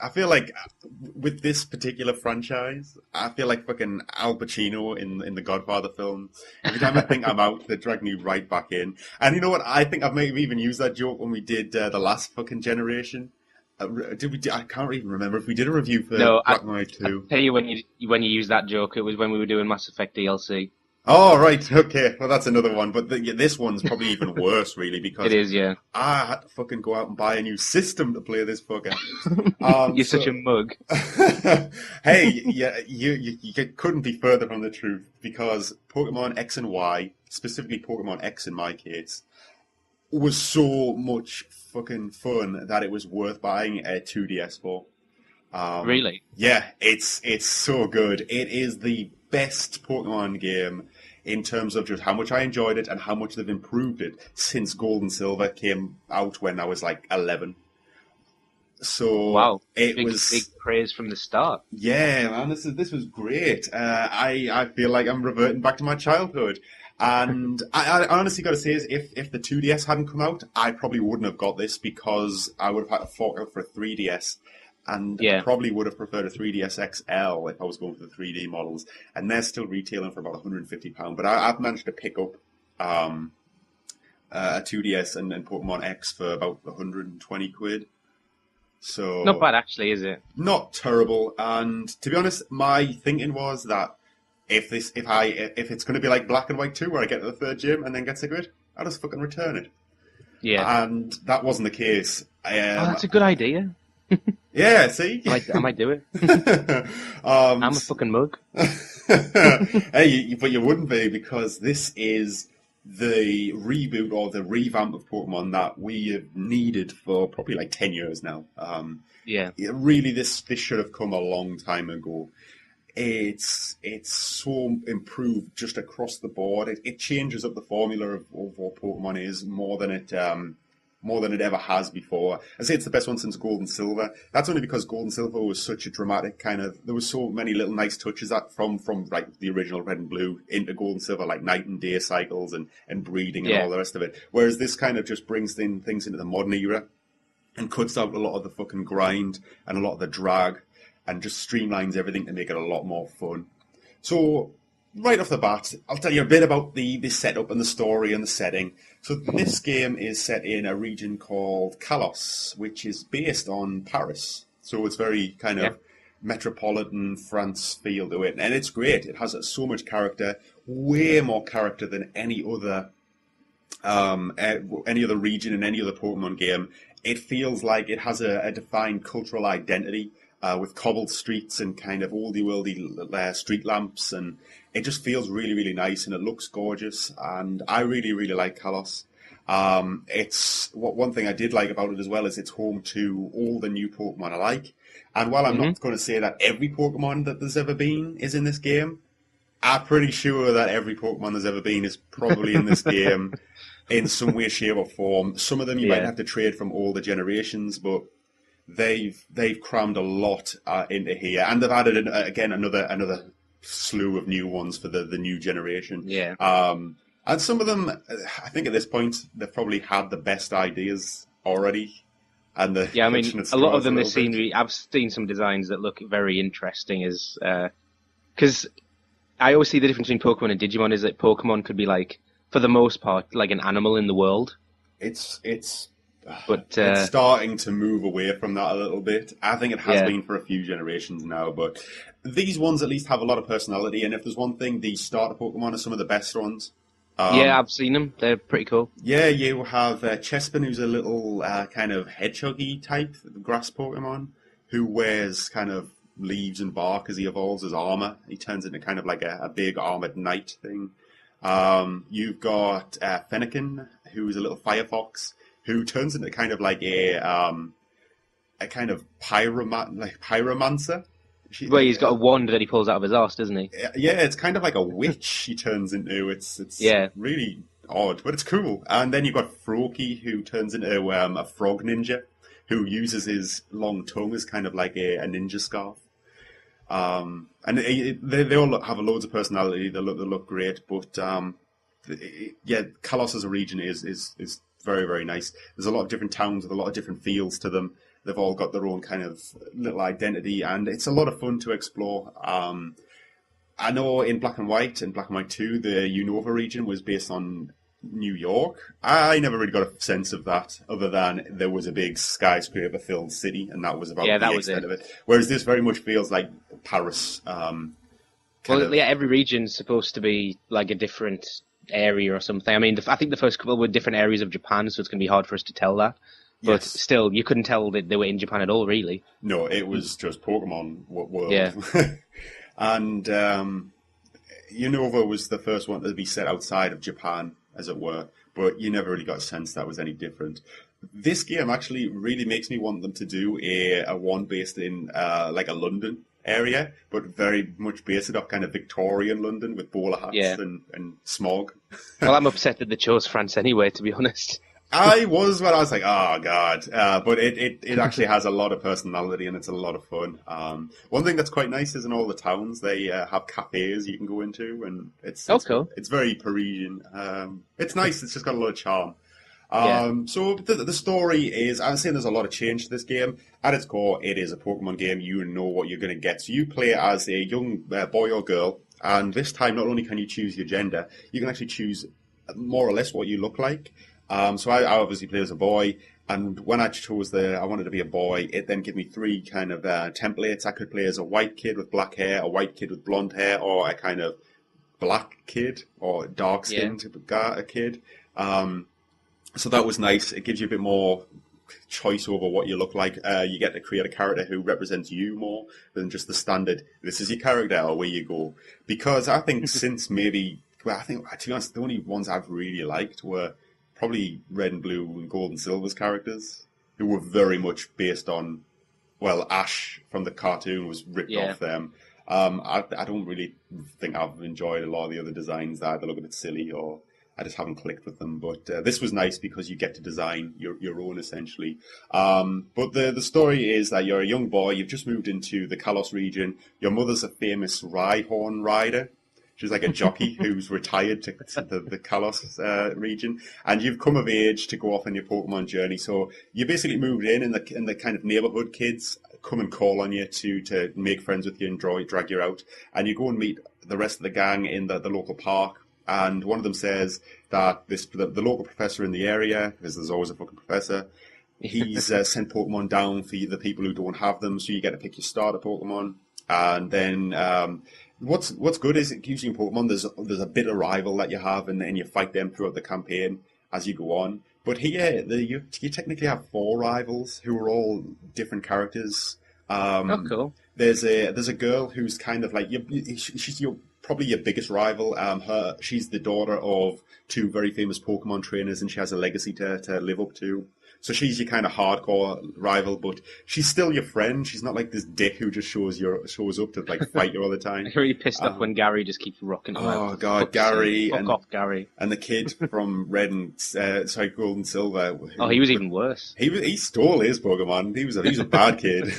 I feel like with this particular franchise, I feel like fucking Al Pacino in the Godfather film. Every time I think I'm out, they drag me right back in. And you know what? I think I've maybe even used that joke when we did the last fucking generation. Did we? I can't even remember if we did a review for No, Black Knight I 2. tell you when you use that joke, it was when we were doing Mass Effect DLC. Oh, right. Okay. Well, that's another one. But yeah, this one's probably even worse, really, It because is, yeah. I had to fucking go out and buy a new system to play this fucker. You're such a mug. Hey, yeah, you couldn't be further from the truth because Pokemon X and Y, specifically Pokemon X in my case, was so much fucking fun that it was worth buying a 2DS for. Really? Yeah, it's so good. It is the best Pokemon game in terms of just how much I enjoyed it and how much they've improved it since Gold and Silver came out when I was like 11. So Wow. it Big was, praise from the start. yeah, man, this was great. I feel like I'm reverting back to my childhood. And I honestly got to say, is if the 2DS hadn't come out, I probably wouldn't have got this because I would have had to fork out for a 3DS. And I Yeah. probably would have preferred a 3DS XL if I was going for the 3D models. And they're still retailing for about £150. But I've managed to pick up a 2DS and Pokemon X for about 120 quid. Not So bad actually, is it? not terrible. And to be honest, my thinking was that if it's going to be like Black and White 2, where I get to the third gym and then get sick of it, I'll just fucking return it. Yeah. And that wasn't the case. Oh, that's a good idea. Yeah, see? I might do it. um, I'm a fucking mug. hey, but you wouldn't be because this is the reboot or the revamp of Pokemon that we have needed for probably like 10 years now. Yeah. Really, this should have come a long time ago. It's so improved just across the board. It changes up the formula of what Pokemon is more than it ever has before. I say it's the best one since Gold and Silver. That's only because Gold and Silver was such a dramatic kind of. There was so many little nice touches that from like the original Red and Blue into Gold and Silver, like night and day cycles and breeding and Yeah. all the rest of it. Whereas this kind of just brings things into the modern era and cuts out a lot of the fucking grind and a lot of the drag and just streamlines everything to make it a lot more fun. So, right off the bat, I'll tell you a bit about the setup and the story and the setting. So this game is set in a region called Kalos, which is based on Paris. So it's very kind of metropolitan France feel to it. And it's great. It has so much character, way more character than any other region in any other Pokemon game. It feels like it has a defined cultural identity with cobbled streets and kind of oldie-worldy street lamps, and it just feels really, really nice, and it looks gorgeous, and I really, really like Kalos. One thing I did like about it as well is it's home to all the new Pokemon I like, and while I'm not going to say that every Pokemon that there's ever been is in this game, I'm pretty sure that every Pokemon there's ever been is probably in this game in some way, shape, or form. Some of them you might have to trade from all the generations, but they've crammed a lot into here, and they've added again another slew of new ones for the new generation. Yeah. And some of them, I think at this point they've probably had the best ideas already. And I mean, a lot of them I've seen some designs that look very interesting. Because I always see the difference between Pokemon and Digimon is that Pokemon could be like, for the most part, like an animal in the world. It's But starting to move away from that a little bit. I think it has been for a few generations now, but these ones at least have a lot of personality. And if there's one thing, the starter Pokemon are some of the best ones. Yeah, I've seen them. They're pretty cool. Yeah, you have Chespin, who's a little kind of hedgehoggy type grass Pokemon, who wears kind of leaves and bark as he evolves as armor. He turns into kind of like a big armored knight thing. You've got Fennekin, who's a little firefox, who turns into kind of like a kind of pyromancer. Well, he's got a wand that he pulls out of his arse, doesn't he? Yeah, it's kind of like a witch he turns into. It's really odd, but it's cool. And then you've got Froakie, who turns into a frog ninja, who uses his long tongue as kind of like a ninja scarf. And they all have loads of personality. They look great, but Kalos as a region is very, very nice. There's a lot of different towns with a lot of different feels to them. They've all got their own kind of little identity, and it's a lot of fun to explore. I know in Black and White and Black and White 2, the Unova region was based on New York. I never really got a sense of that, other than there was a big skyscraper-filled city, and that was about the extent of it. Whereas this very much feels like Paris. Every region's supposed to be like a different area or something. I mean, I think the first couple were different areas of Japan, so it's going to be hard for us to tell that. But still, you couldn't tell that they were in Japan at all, really. No, it was just Pokemon world. Yeah. And Unova was the first one to be set outside of Japan, as it were, but you never really got a sense that was any different. This game actually really makes me want them to do a one based in like a London area, but very much based off kind of Victorian London with bowler hats and smog. Well, I'm upset that they chose France anyway, to be honest. I was like, oh god, but it actually has a lot of personality and it's a lot of fun. One thing that's quite nice is in all the towns they have cafes you can go into, and it's cool. It's very Parisian. It's nice. It's just got a lot of charm. So the story is, I'm saying there's a lot of change to this game. At its core, it is a Pokemon game. You know what you're going to get. So you play as a young boy or girl, and this time not only can you choose your gender, you can actually choose more or less what you look like. So I obviously play as a boy, and when I chose I wanted to be a boy, it then gave me three kind of templates. I could play as a white kid with black hair, a white kid with blonde hair, or a kind of black kid, or dark-skinned kid. So that was nice. It gives you a bit more choice over what you look like. You get to create a character who represents you more than just the standard, this is your character, or where you go. Because I think since maybe, to be honest, the only ones I've really liked were probably Red and Blue and Gold and Silver's characters, who were very much based on, Ash from the cartoon was ripped off them. I don't really think I've enjoyed a lot of the other designs that either look a bit silly or I just haven't clicked with them. But this was nice because you get to design your own, essentially. But the story is that you're a young boy, you've just moved into the Kalos region, your mother's a famous Rhyhorn rider. She's like a jockey who's retired to the Kalos region, and you've come of age to go off on your Pokemon journey. So you basically moved in the kind of neighborhood kids come and call on you to make friends with you and drag you out, and you go and meet the rest of the gang in the local park. And one of them says that the local professor in the area, because there's always a fucking professor, he's sent Pokemon down for the people who don't have them, so you get to pick your starter Pokemon. And then what's good is usually in Pokemon there's a bitter rival that you have, and then you fight them throughout the campaign as you go on. But here you technically have 4 rivals who are all different characters. Cool. There's a girl who's kind of like she's probably your biggest rival. She's the daughter of 2 very famous Pokemon trainers, and she has a legacy to live up to. So she's your kind of hardcore rival, but she's still your friend. She's not like this dick who just shows up to like fight you all the time. I'm really pissed off when Gary just keeps rocking around. Oh god, Gary! Fuck off, Gary! And the kid from Red and Gold and Silver. He was even worse. He stole his Pokemon. He was a bad kid.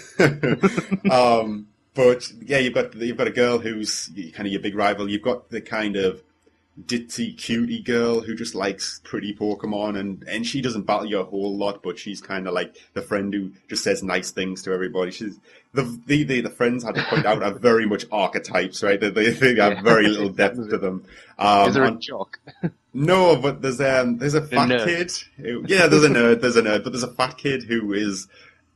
But yeah, you've got a girl who's kind of your big rival. You've got the kind of ditzy cutie girl who just likes pretty Pokemon, and she doesn't battle you a whole lot, but she's kind of like the friend who just says nice things to everybody. She's the friends I had to point out are very much archetypes, right? They have very little depth to them. Is there a jock? No, but there's a fat kid. There's a nerd, but there's a fat kid who is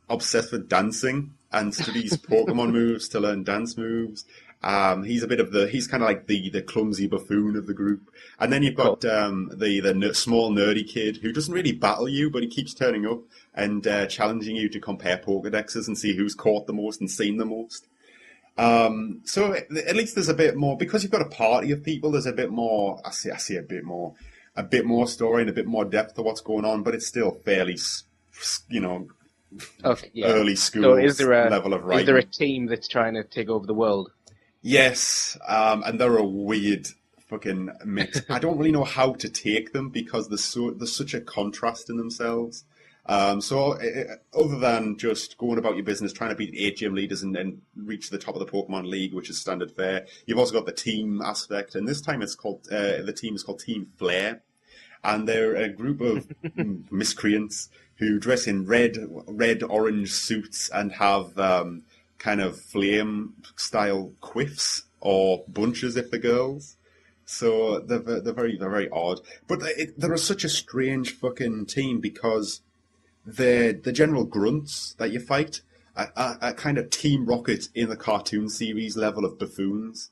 obsessed with dancing and studies Pokemon moves to learn dance moves. He's kind of like the clumsy buffoon of the group. And then you've got the small nerdy kid who doesn't really battle you, but he keeps turning up and challenging you to compare Pokedexes and see who's caught the most and seen the most. So at least there's a bit more, because you've got a party of people, there's a bit more, I see a bit more story and a bit more depth to what's going on, but it's still fairly, early school level of writing. Is there a team that's trying to take over the world? Yes, and they're a weird fucking mix. I don't really know how to take them because there's such a contrast in themselves. Other than just going about your business, trying to beat 8 gym leaders and then reach the top of the Pokemon League, which is standard fare, you've also got the team aspect, and this time the team is called Team Flare. and they're a group of miscreants who dress in red-orange suits and have kind of flame-style quiffs or bunches if they're girls. So they're very odd. But they're such a strange fucking team because the general grunts that you fight are kind of Team Rocket in the cartoon series level of buffoons.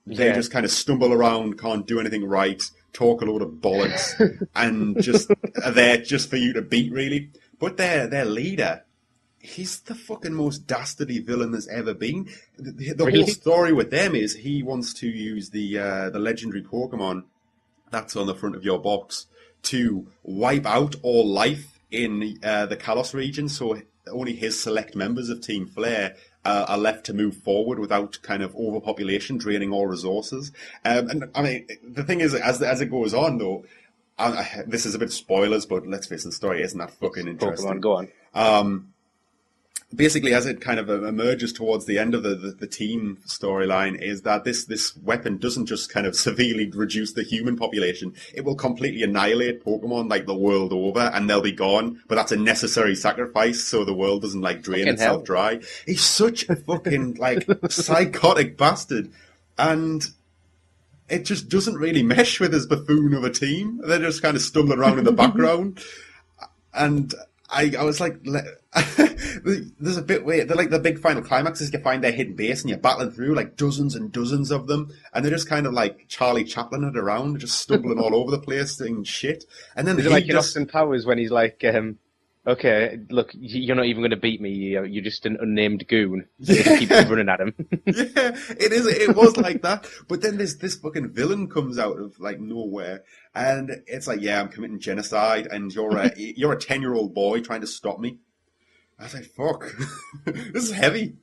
They just kind of stumble around, can't do anything right, talk a load of bollocks, and just are there just for you to beat, really. But their leader, he's the fucking most dastardly villain there's ever been. The Really? whole story with them is he wants to use the legendary Pokemon that's on the front of your box to wipe out all life in the Kalos region, so only his select members of Team Flare are left to move forward without kind of overpopulation draining all resources. And I mean, the thing is, as it goes on, though, this is a bit spoilers, but let's face it, the story isn't that fucking interesting. Pokemon, go on. Basically, as it kind of emerges towards the end of the team storyline, is that this weapon doesn't just kind of severely reduce the human population, it will completely annihilate Pokemon like the world over, and they'll be gone. But that's a necessary sacrifice so the world doesn't like drain Fucking itself hell. dry. He's such a fucking like psychotic bastard, and it just doesn't really mesh with his buffoon of a team. They're just kind of stumbling around in the background, and I was like, there's a bit where they're like the big final climax is you find their hidden base and you're battling through like dozens and dozens of them, and they're just kind of like Charlie Chaplin it around, just stumbling all over the place doing shit. And then Is he it like in just, Austin Powers when he's like, okay, look, you're not even going to beat me. You're just an unnamed goon. You just keep running at him. yeah, it is. It was like that. But then this fucking villain comes out of like nowhere, and it's like, yeah, I'm committing genocide, and you're a 10-year-old boy trying to stop me. I was like, fuck, this is heavy.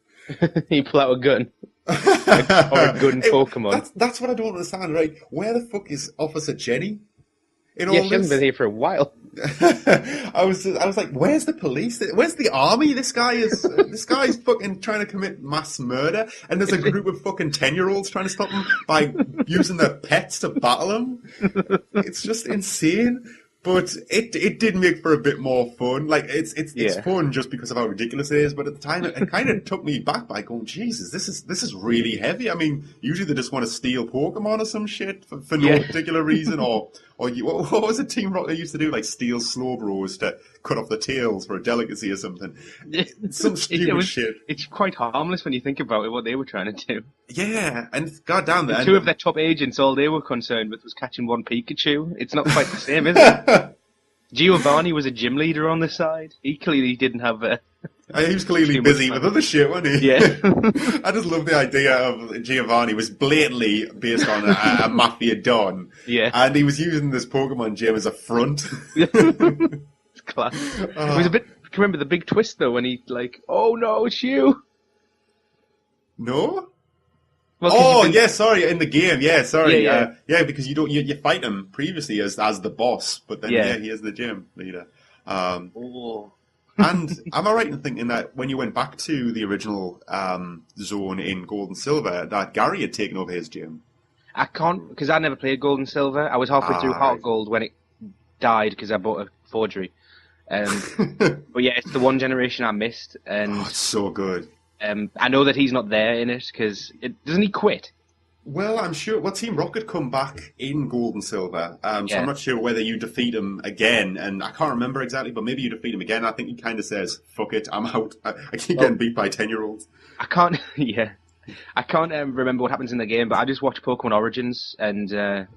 You pull out a gun. Or a gun Pokemon. That's what I don't understand, right? Where the fuck is Officer Jenny in Yeah, all she hasn't this? been here for a while. I was like, where's the police? Where's the army? This guy's fucking trying to commit mass murder, and there's a group of fucking 10-year-olds trying to stop him by using their pets to battle him. It's just insane. But it did make for a bit more fun. Like it's fun just because of how ridiculous it is. But at the time, it kind of took me back by going, Jesus, this is really heavy. I mean, usually they just want to steal Pokemon or some shit for no particular reason, or what was it Team Rocket used to do? Like steal Slowbros to cut off the tails for a delicacy or something. Some stupid shit. It's quite harmless when you think about it, what they were trying to do. Yeah, and goddamn that. Two of their top agents, all they were concerned with was catching one Pikachu. It's not quite the same, is it? Giovanni was a gym leader on the side. He clearly didn't have he was clearly busy with other shit, wasn't he? Yeah. I just love the idea of Giovanni was blatantly based on a mafia don. Yeah. And he was using this Pokemon gym as a front. It's class. It was a bit. Remember the big twist though when he like, oh no, it's you. No? Well, 'cause yeah, sorry, in the game, yeah, sorry. Yeah. Because you fight him previously as the boss, but then, he is the gym leader. And am I right in thinking that when you went back to the original zone in Gold and Silver, that Gary had taken over his gym? I can't, because I never played Gold and Silver. I was halfway through Heart Gold when it died because I bought a forgery. But yeah, it's the one generation I missed, and it's so good. I know that he's not there in it because doesn't he quit? Well, I'm sure. Well, Team Rocket come back in Gold and Silver, so I'm not sure whether you defeat him again, and I can't remember exactly, but maybe you defeat him again. I think he kind of says, "Fuck it, I'm out." I keep getting beat by 10-year-olds. I can't. Yeah, I can't remember what happens in the game, but I just watched Pokemon Origins, and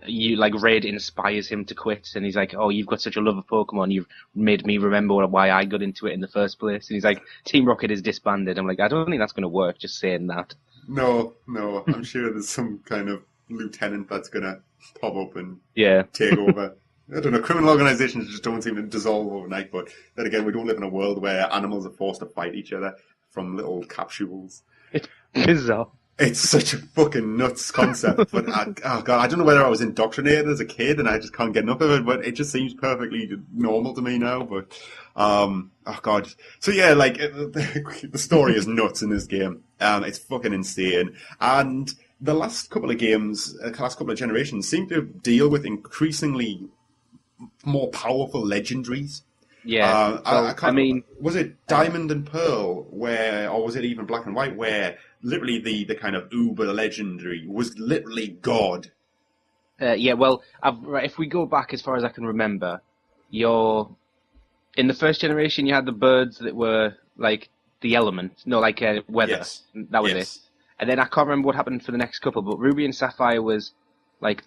you like Red inspires him to quit, and he's like, "Oh, you've got such a love of Pokemon, you've made me remember why I got into it in the first place." And he's like, "Team Rocket is disbanded." I'm like, I don't think that's going to work. Just saying that. No, I'm sure there's some kind of lieutenant that's going to pop up and take over. I don't know, criminal organisations just don't seem to dissolve overnight, but then again, we don't live in a world where animals are forced to fight each other from little capsules. It's bizarre. It's such a fucking nuts concept, but I don't know whether I was indoctrinated as a kid and I just can't get enough of it, but it just seems perfectly normal to me now, but, So yeah, like, the story is nuts in this game. It's fucking insane. And the last couple of games, the last couple of generations seem to deal with increasingly more powerful legendaries. Yeah. I I can't. mean, Was it Diamond and Pearl, or was it even Black and White, where literally the kind of uber legendary was literally God? yeah. Well, right, if we go back as far as I can remember, you're in the first generation. You had the birds that were like the element, no, like weather. Yes, That was it. yes. And then I can't remember what happened for the next couple, but Ruby and Sapphire was like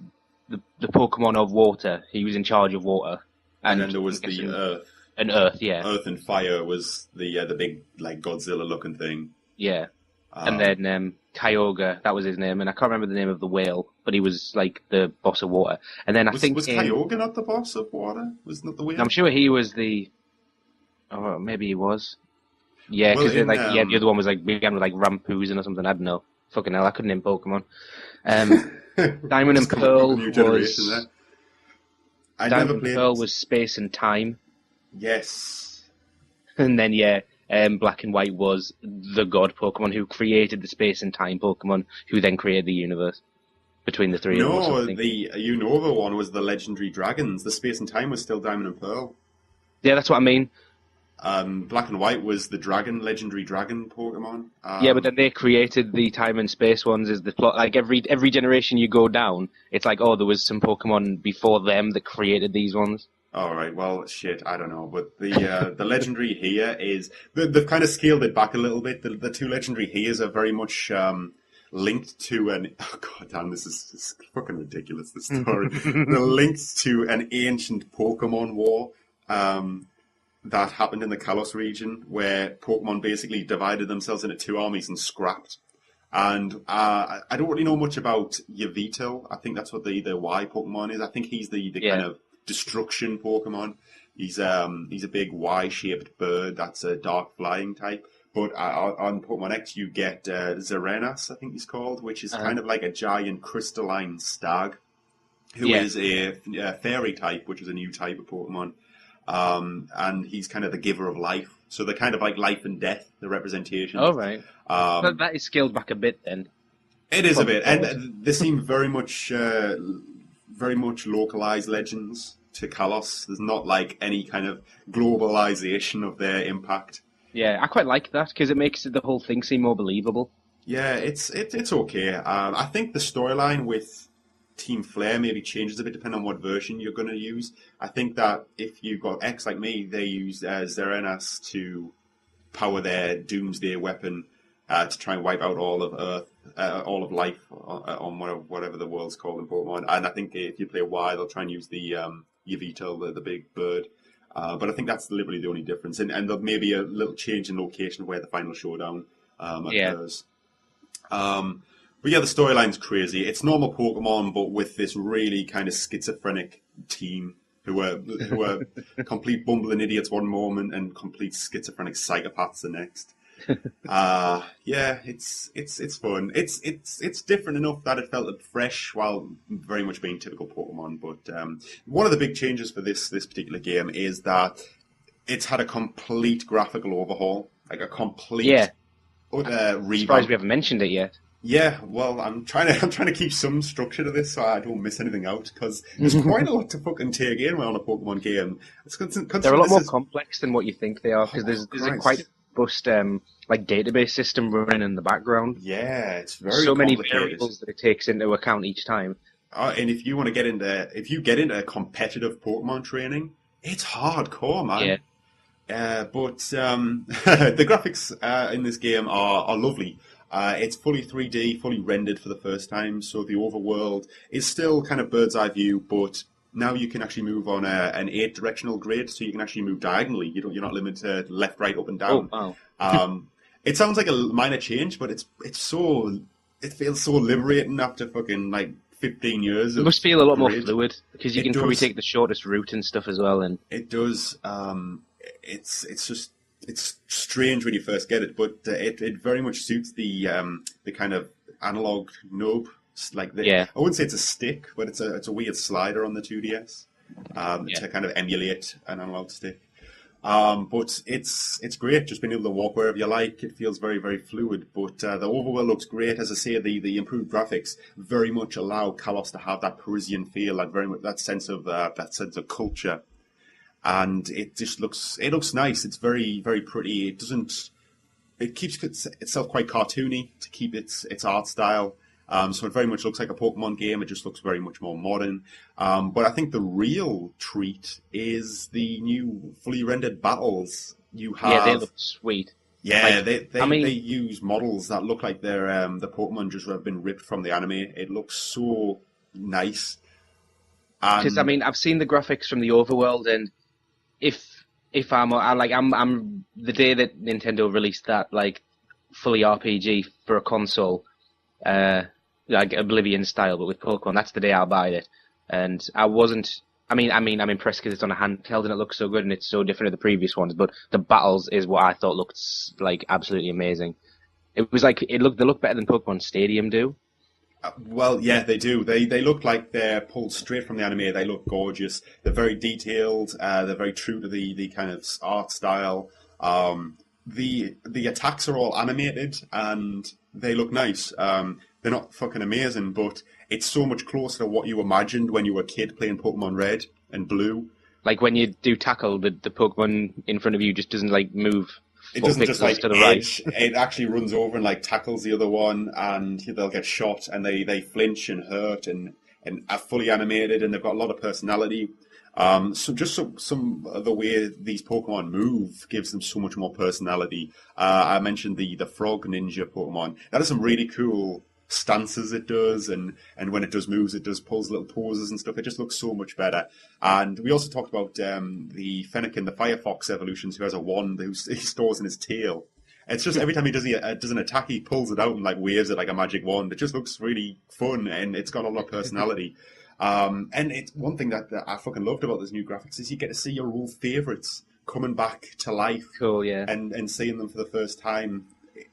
the Pokemon of water. He was in charge of water, And then and there I'm was the guessing and Earth. Yeah, Earth and Fire was the big like Godzilla looking thing. yeah. And Um, then Kyogre, that was his name, and I can't remember the name of the whale, but he was like the boss of water. And then I think was Kyogre not the boss of water? Was not the I'm whale? sure he was the. Oh, maybe he was. Yeah, Well, because in like the other one was like began with like Rampoozin or something. I don't know. Fucking hell, I couldn't name Pokemon. we Diamond and just come up with a Pearl new generation there. was I Diamond never and played. Pearl was Space and Time, Yes. and then Black and White was the God Pokemon who created the Space and Time Pokemon, who then created the universe between the three of them or No, something. the Unova one was the legendary dragons. The Space and Time was still Diamond and Pearl. Yeah, that's what I mean. Black and White was the legendary dragon Pokemon. Yeah, but then they created the time and space ones. Is the plot like every generation you go down? It's like, oh, there was some Pokemon before them that created these ones. All right, well, shit, I don't know, but the legendary here is they've kind of scaled it back a little bit. The two legendary heres are very much linked to an god damn, this is fucking ridiculous. This story. They're linked to an ancient Pokemon war that happened in the Kalos region, where Pokemon basically divided themselves into two armies and scrapped. And I don't really know much about Yveltal. I think that's what the Y Pokemon is. I think he's the kind of destruction Pokemon. He's a big Y-shaped bird that's a dark flying type. But on Pokemon X, you get Xeranas, I think he's called, which is kind of like a giant crystalline stag, who is a fairy type, which is a new type of Pokemon. And he's kind of the giver of life. So they're kind of like life and death, the representation. Oh, right. That is scaled back a bit then. It is a bit. And they seem very much localized legends to Kalos. There's not like any kind of globalization of their impact. Yeah, I quite like that because it makes the whole thing seem more believable. Yeah, it's okay. I think the storyline with Team Flare maybe changes a bit depending on what version you're going to use. I think that if you've got X like me, they use Xeranas to power their Doomsday weapon to try and wipe out all of Earth, all of life on whatever the world's called in Pokemon. And I think if you play Y, they'll try and use the Yveltal, the big bird. But I think that's literally the only difference. And there'll maybe a little change in location where the final showdown occurs. But yeah, the storyline's crazy. It's normal Pokemon, but with this really kind of schizophrenic team who are complete bumbling idiots one moment and complete schizophrenic psychopaths the next. Yeah, it's fun. It's different enough that it felt fresh while very much being typical Pokemon. But one of the big changes for this particular game is that it's had a complete graphical overhaul, like a complete revamp. Surprised we haven't mentioned it yet. Yeah, well, I'm trying to keep some structure to this so I don't miss anything out, because there's quite a lot to fucking take in on a Pokemon game. They're a lot more complex than what you think they are, because there's a quite robust like database system running in the background. Yeah, it's very so many variables that it takes into account each time. And if you get into competitive Pokemon training, it's hardcore, man. Yeah. But the graphics in this game are lovely. It's fully 3D, fully rendered for the first time, so the overworld is still kind of bird's eye view, but now you can actually move on an 8-directional grid, so you can actually move diagonally. You're not limited to left, right, up, and down. Oh, wow. It sounds like a minor change, but it feels so liberating after fucking like 15 years. It must feel a lot more fluid because you can probably take the shortest route and stuff as well. And it does. It's strange when you first get it, but it very much suits the kind of analog nub. Like I wouldn't say it's a stick, but it's a weird slider on the 2DS to kind of emulate an analog stick. But it's great, just being able to walk wherever you like. It feels very, very fluid. But the overworld looks great. As I say, the improved graphics very much allow Kalos to have that Parisian feel, that sense of culture and it looks nice. It's very very pretty. It keeps itself quite cartoony to keep its art style. So it very much looks like a Pokemon game. It just looks very much more modern. But I think the real treat is the new fully rendered battles. You have Yeah, they look sweet. yeah, Like, they use models that look like they're the Pokemon just have been ripped from the anime. It looks so nice. because And I've seen the graphics from the overworld, and if I'm the day that Nintendo released that like fully RPG for a console, like Oblivion style, but with Pokemon, that's the day I'll buy it. And I wasn't. I'm impressed because it's on a handheld and it looks so good and it's so different to the previous ones. But the battles is what I thought looked like absolutely amazing. It was like they look better than Pokemon Stadium do. well, yeah, they do. They look like they're pulled straight from the anime. They look gorgeous. They're very detailed. They're very true to the kind of art style. The attacks are all animated and they look nice. They're not fucking amazing, but it's so much closer to what you imagined when you were a kid playing Pokemon Red and Blue. Like when you do tackle, the Pokemon in front of you just doesn't like move It 4 doesn't just pixels like to the right. edge. It actually runs over and like tackles the other one, and they'll get shot, and they flinch and hurt, and are fully animated, and they've got a lot of personality. So just some of the way these Pokemon move gives them so much more personality. I mentioned the Frog Ninja Pokemon. That is some really cool stances it does, and when it does moves, it does pulls little poses and stuff. It just looks so much better. And we also talked about the Fennekin, the Firefox evolutions, who has a wand he stores in his tail. It's just every time he does an attack, he pulls it out and like waves it like a magic wand. It just looks really fun, and it's got a lot of personality. And it's one thing that I fucking loved about this new graphics is you get to see your old favourites coming back to life. Cool, yeah. And seeing them for the first time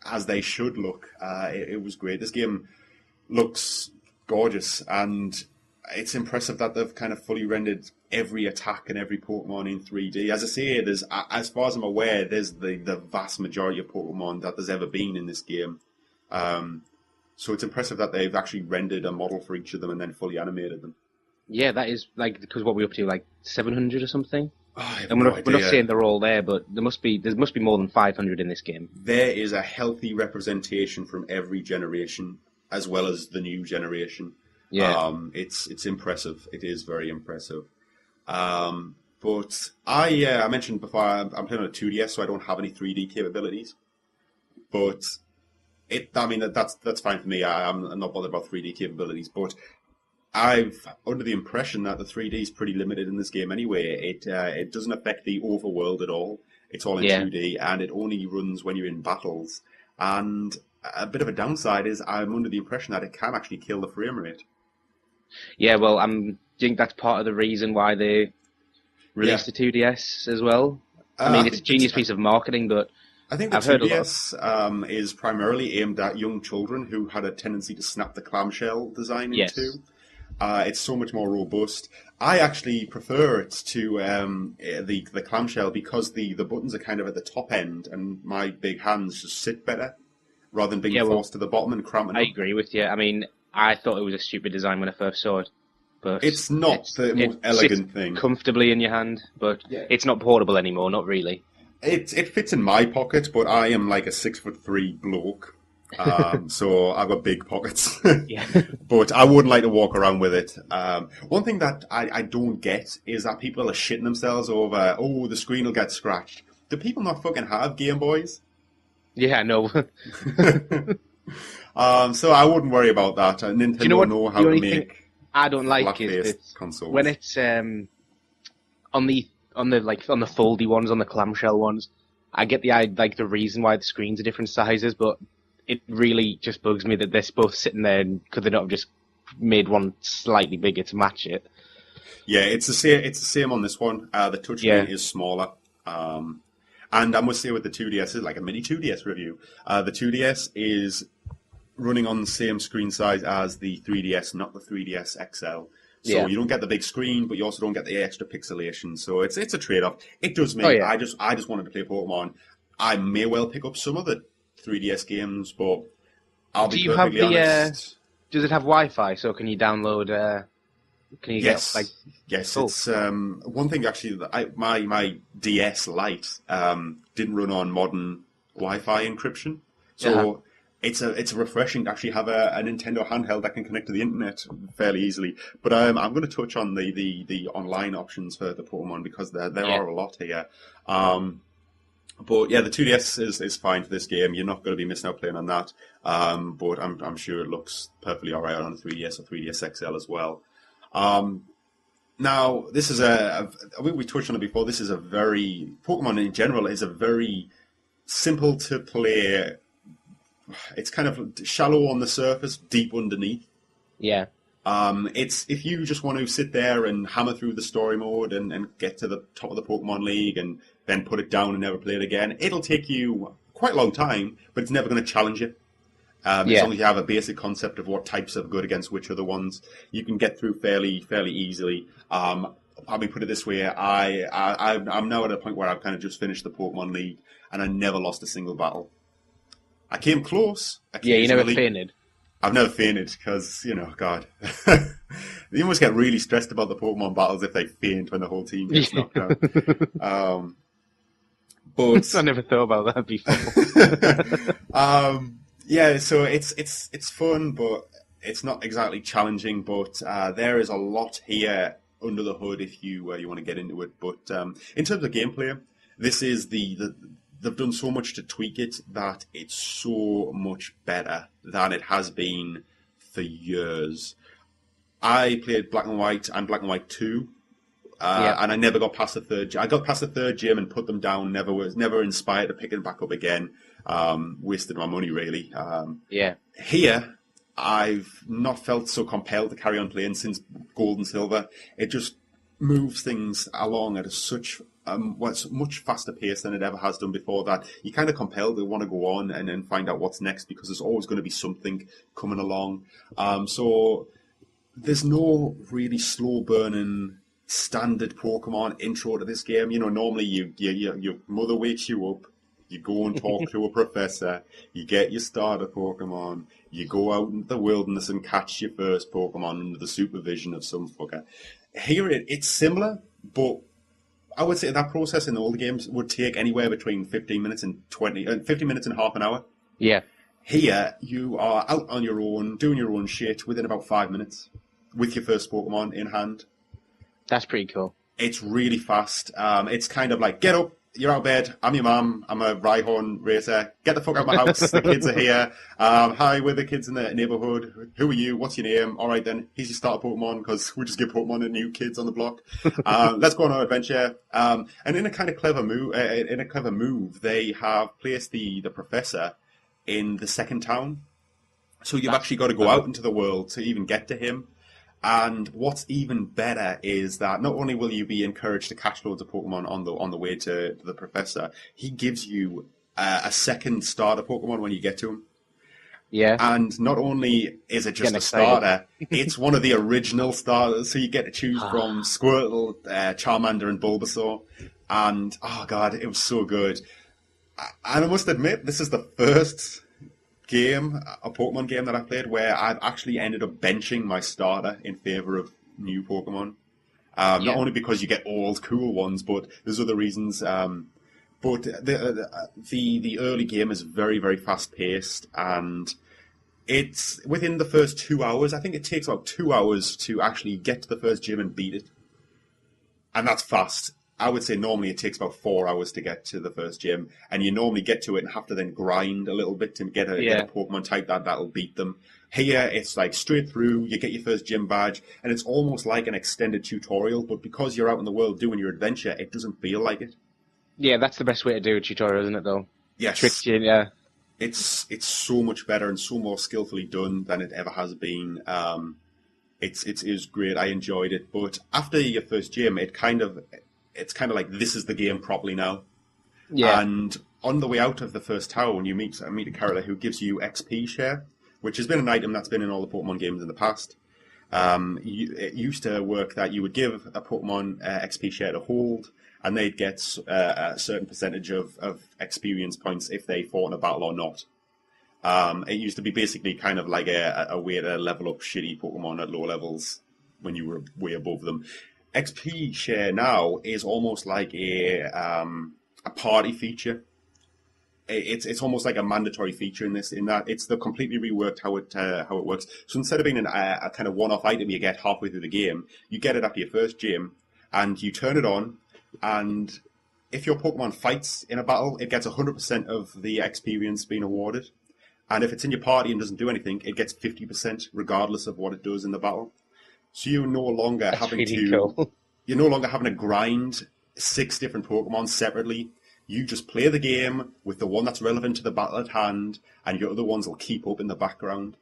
as they should look. It was great. This game looks gorgeous, and it's impressive that they've kind of fully rendered every attack and every Pokemon in 3D. As I say, there's, as far as I'm aware, there's the vast majority of Pokemon that there's ever been in this game. So it's impressive that they've actually rendered a model for each of them and then fully animated them. Yeah, that is like because what we're up to like 700 or something. Oh, I have And no we're not idea. saying they're all there, but there must be more than 500 in this game. There is a healthy representation from every generation, as well as the new generation. Yeah. It's impressive. It is very impressive. But I mentioned before I'm playing on a 2DS, so I don't have any 3D capabilities. But that's fine for me. I'm not bothered about 3D capabilities. But I've under the impression that the 3D is pretty limited in this game anyway. It doesn't affect the overworld at all. It's all in Yeah. 2D, and it only runs when you're in battles. And a bit of a downside is I'm under the impression that it can actually kill the frame rate. Yeah, well, I think that's part of the reason why they released the 2DS as well. I mean, it's a genius piece of marketing, but I think the I've heard a lot. 2DS is primarily aimed at young children who had a tendency to snap the clamshell design Yes. into. It's so much more robust. I actually prefer it to the clamshell because the buttons are kind of at the top end, and my big hands just sit better rather than being Yeah, well, forced to the bottom and cramping I up. agree with you. I mean, I thought it was a stupid design when I first saw it, but It's not the most it elegant sits thing. comfortably in your hand, but Yeah. it's not portable anymore. Not really. It fits in my pocket, but I am like a 6'3" bloke. So I've got big pockets. Yeah. But I wouldn't like to walk around with it. One thing that I don't get is that people are shitting themselves over, oh, the screen will get scratched. Do people not fucking have Game Boys? Yeah, no. So I wouldn't worry about that. Nintendo Do you know what? know how The to only make thing I don't like is flat-faced that consoles. when it's on the foldy ones, on the clamshell ones, I get the reason why the screens are different sizes, but it really just bugs me that they're both sitting there and could they not have just made one slightly bigger to match it? Yeah, it's the same. It's the same on this one. The touchscreen is smaller, and I must say with the 2DS, it's like a mini 2DS review. The 2DS is running on the same screen size as the 3DS, not the 3DS XL. So you don't get the big screen, but you also don't get the extra pixelation. So it's a trade-off. It does make. Oh, yeah. I just wanted to play Pokemon. I may well pick up some of the 3DS games, but I'll Do be you have perfectly honest. Does it have Wi-Fi? So can you download Can you Yes, get like? yes. Cool. It's one thing actually. That my DS Lite didn't run on modern Wi-Fi encryption, so it's refreshing to actually have a Nintendo handheld that can connect to the internet fairly easily. But I'm going to touch on the online options for the Pokemon because there are a lot here. But yeah, the 2DS is fine for this game. You're not going to be missing out playing on that. But I'm sure it looks perfectly alright on a 3DS or 3DS XL as well. Now, this is I think we touched on it before. This is a very Pokemon in general is a very simple to play. It's kind of shallow on the surface, deep underneath. Yeah. It's if you just want to sit there and hammer through the story mode and get to the top of the Pokemon League and then put it down and never play it again, it'll take you quite a long time, but it's never going to challenge you. As long as you have a basic concept of what types are good against which other ones, you can get through fairly easily. Let me put it this way: I'm now at a point where I've kind of just finished the Pokemon League, and I never lost a single battle. I came close. You never fainted. I've never fainted because, God. You almost get really stressed about the Pokemon battles if they faint when the whole team gets knocked out. But I never thought about that before. Yeah, so it's fun, but it's not exactly challenging. But there is a lot here under the hood if you want to get into it. But in terms of gameplay, this is they've done so much to tweak it that it's so much better than it has been for years. I played Black and White and Black and White 2, and I never got past the third. I got past the third gym and put them down. Never inspired to pick it back up again. Wasted my money really. Here, I've not felt so compelled to carry on playing since Gold and Silver. It just moves things along at such much faster pace than it ever has done before, that you kind of compelled to want to go on and find out what's next because there's always going to be something coming along. So there's no really slow burning standard Pokemon intro to this game. Normally your mother wakes you up, you go and talk to a professor, you get your starter Pokemon, you go out into the wilderness and catch your first Pokemon under the supervision of some fucker. Here it's similar, but I would say that process in the older games would take anywhere between 15 minutes and 15 minutes and half an hour. Yeah. Here, you are out on your own, doing your own shit within about 5 minutes with your first Pokemon in hand. That's pretty cool. It's really fast. It's kind of like, get up, you're out of bed, I'm your mum, I'm a Rhyhorn racer, get the fuck out of my house, the kids are here. Hi, we're the kids in the neighbourhood. Who are you? What's your name? All right then, here's your starter Pokemon, because we just give Pokemon to new kids on the block. Let's go on our adventure. And in a kind of clever move, they have placed the professor in the second town. So you've actually got to go out into the world to even get to him. And what's even better is that not only will you be encouraged to catch loads of Pokemon on the way to the professor, he gives you a second starter Pokemon when you get to him. Yeah. And not only is it just a starter, it's one of the original starters. So you get to choose from Squirtle, Charmander, and Bulbasaur. And, oh god, it was so good. And I must admit, this is the first a Pokemon game that I played where I've actually ended up benching my starter in favor of new Pokemon. Not only because you get old cool ones, but there's other reasons. But the early game is very, very fast paced, and it's within the first 2 hours. I think it takes about 2 hours to actually get to the first gym and beat it, and that's fast. I would say normally it takes about 4 hours to get to the first gym, and you normally get to it and have to then grind a little bit to get a Pokemon type that'll beat them. Here, it's like straight through, you get your first gym badge, and it's almost like an extended tutorial, but because you're out in the world doing your adventure, it doesn't feel like it. Yeah, that's the best way to do a tutorial, isn't it, though? Yes. Tricks you, yeah. It's so much better and so more skillfully done than it ever has been. It is great, I enjoyed it, but after your first gym, it's kind of like, this is the game properly now. Yeah. And on the way out of the first town, you meet a character who gives you XP share, which has been an item that's been in all the Pokemon games in the past. It used to work that you would give a Pokemon XP share to hold, and they'd get a certain percentage of experience points if they fought in a battle or not. It used to be basically kind of like a way to level up shitty Pokemon at low levels when you were way above them. XP share now is almost like a party feature. It's almost like a mandatory feature in that it's the completely reworked how it works. So instead of being a kind of one-off item you get halfway through the game, you get it after your first gym, and you turn it on, and if your Pokemon fights in a battle, it gets 100% of the experience being awarded. And if it's in your party and doesn't do anything, it gets 50% regardless of what it does in the battle. So you're no longer you're no longer having to grind 6 different Pokemon separately. You just play the game with the one that's relevant to the battle at hand, and your other ones will keep up in the background.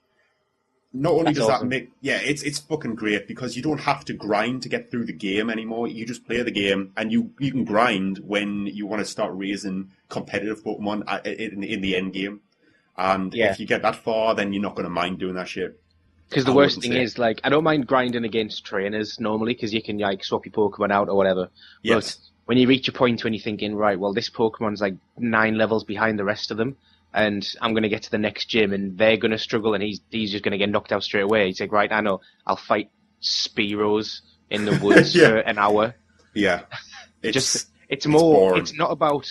Not only does that make... Yeah, it's fucking great, because you don't have to grind to get through the game anymore. You just play the game, and you can grind when you want to start raising competitive Pokemon in the end game. And if you get that far, then you're not going to mind doing that shit. Because the worst thing is, like, I don't mind grinding against trainers normally, because you can, like, swap your Pokemon out or whatever. Yes. But when you reach a point when you're thinking, right, well, this Pokemon's like 9 levels behind the rest of them, and I'm going to get to the next gym, and they're going to struggle, and he's just going to get knocked out straight away. He's like, right, I know, I'll fight Spearows in the woods for an hour. Yeah. It's boring. It's not about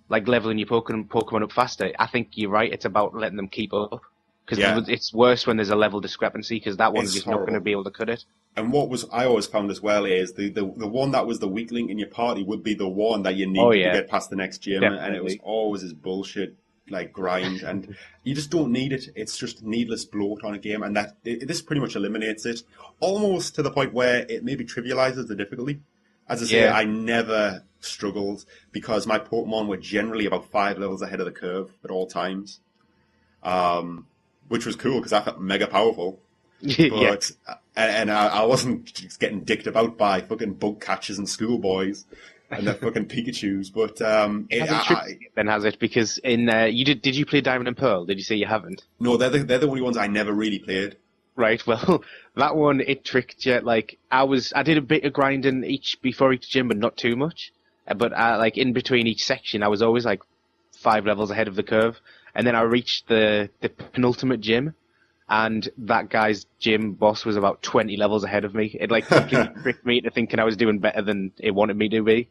like leveling your Pokemon up faster. I think you're right. It's about letting them keep up. Because it's worse when there's a level discrepancy, because that one's just not going to be able to cut it. And I always found as well is the one that was the weak link in your party would be the one that you need to get past the next gym. Definitely. And it was always this bullshit like grind, and you just don't need it. It's just needless bloat on a game, and this pretty much eliminates it, almost to the point where it maybe trivializes the difficulty. As I say, I never struggled because my Pokemon were generally about 5 levels ahead of the curve at all times. Which was cool because I felt mega powerful. But and I wasn't just getting dicked about by fucking bug catchers and schoolboys and their fucking Pikachus. But then has it? Because in did you play Diamond and Pearl? Did you say you haven't? No, they're the only ones I never really played. Right. Well, that one it tricked you. Like I did a bit of grinding before each gym, but not too much. But like in between each section, I was always like 5 levels ahead of the curve. And then I reached the penultimate gym, and that guy's gym boss was about 20 levels ahead of me. It like completely tricked me into thinking I was doing better than it wanted me to be.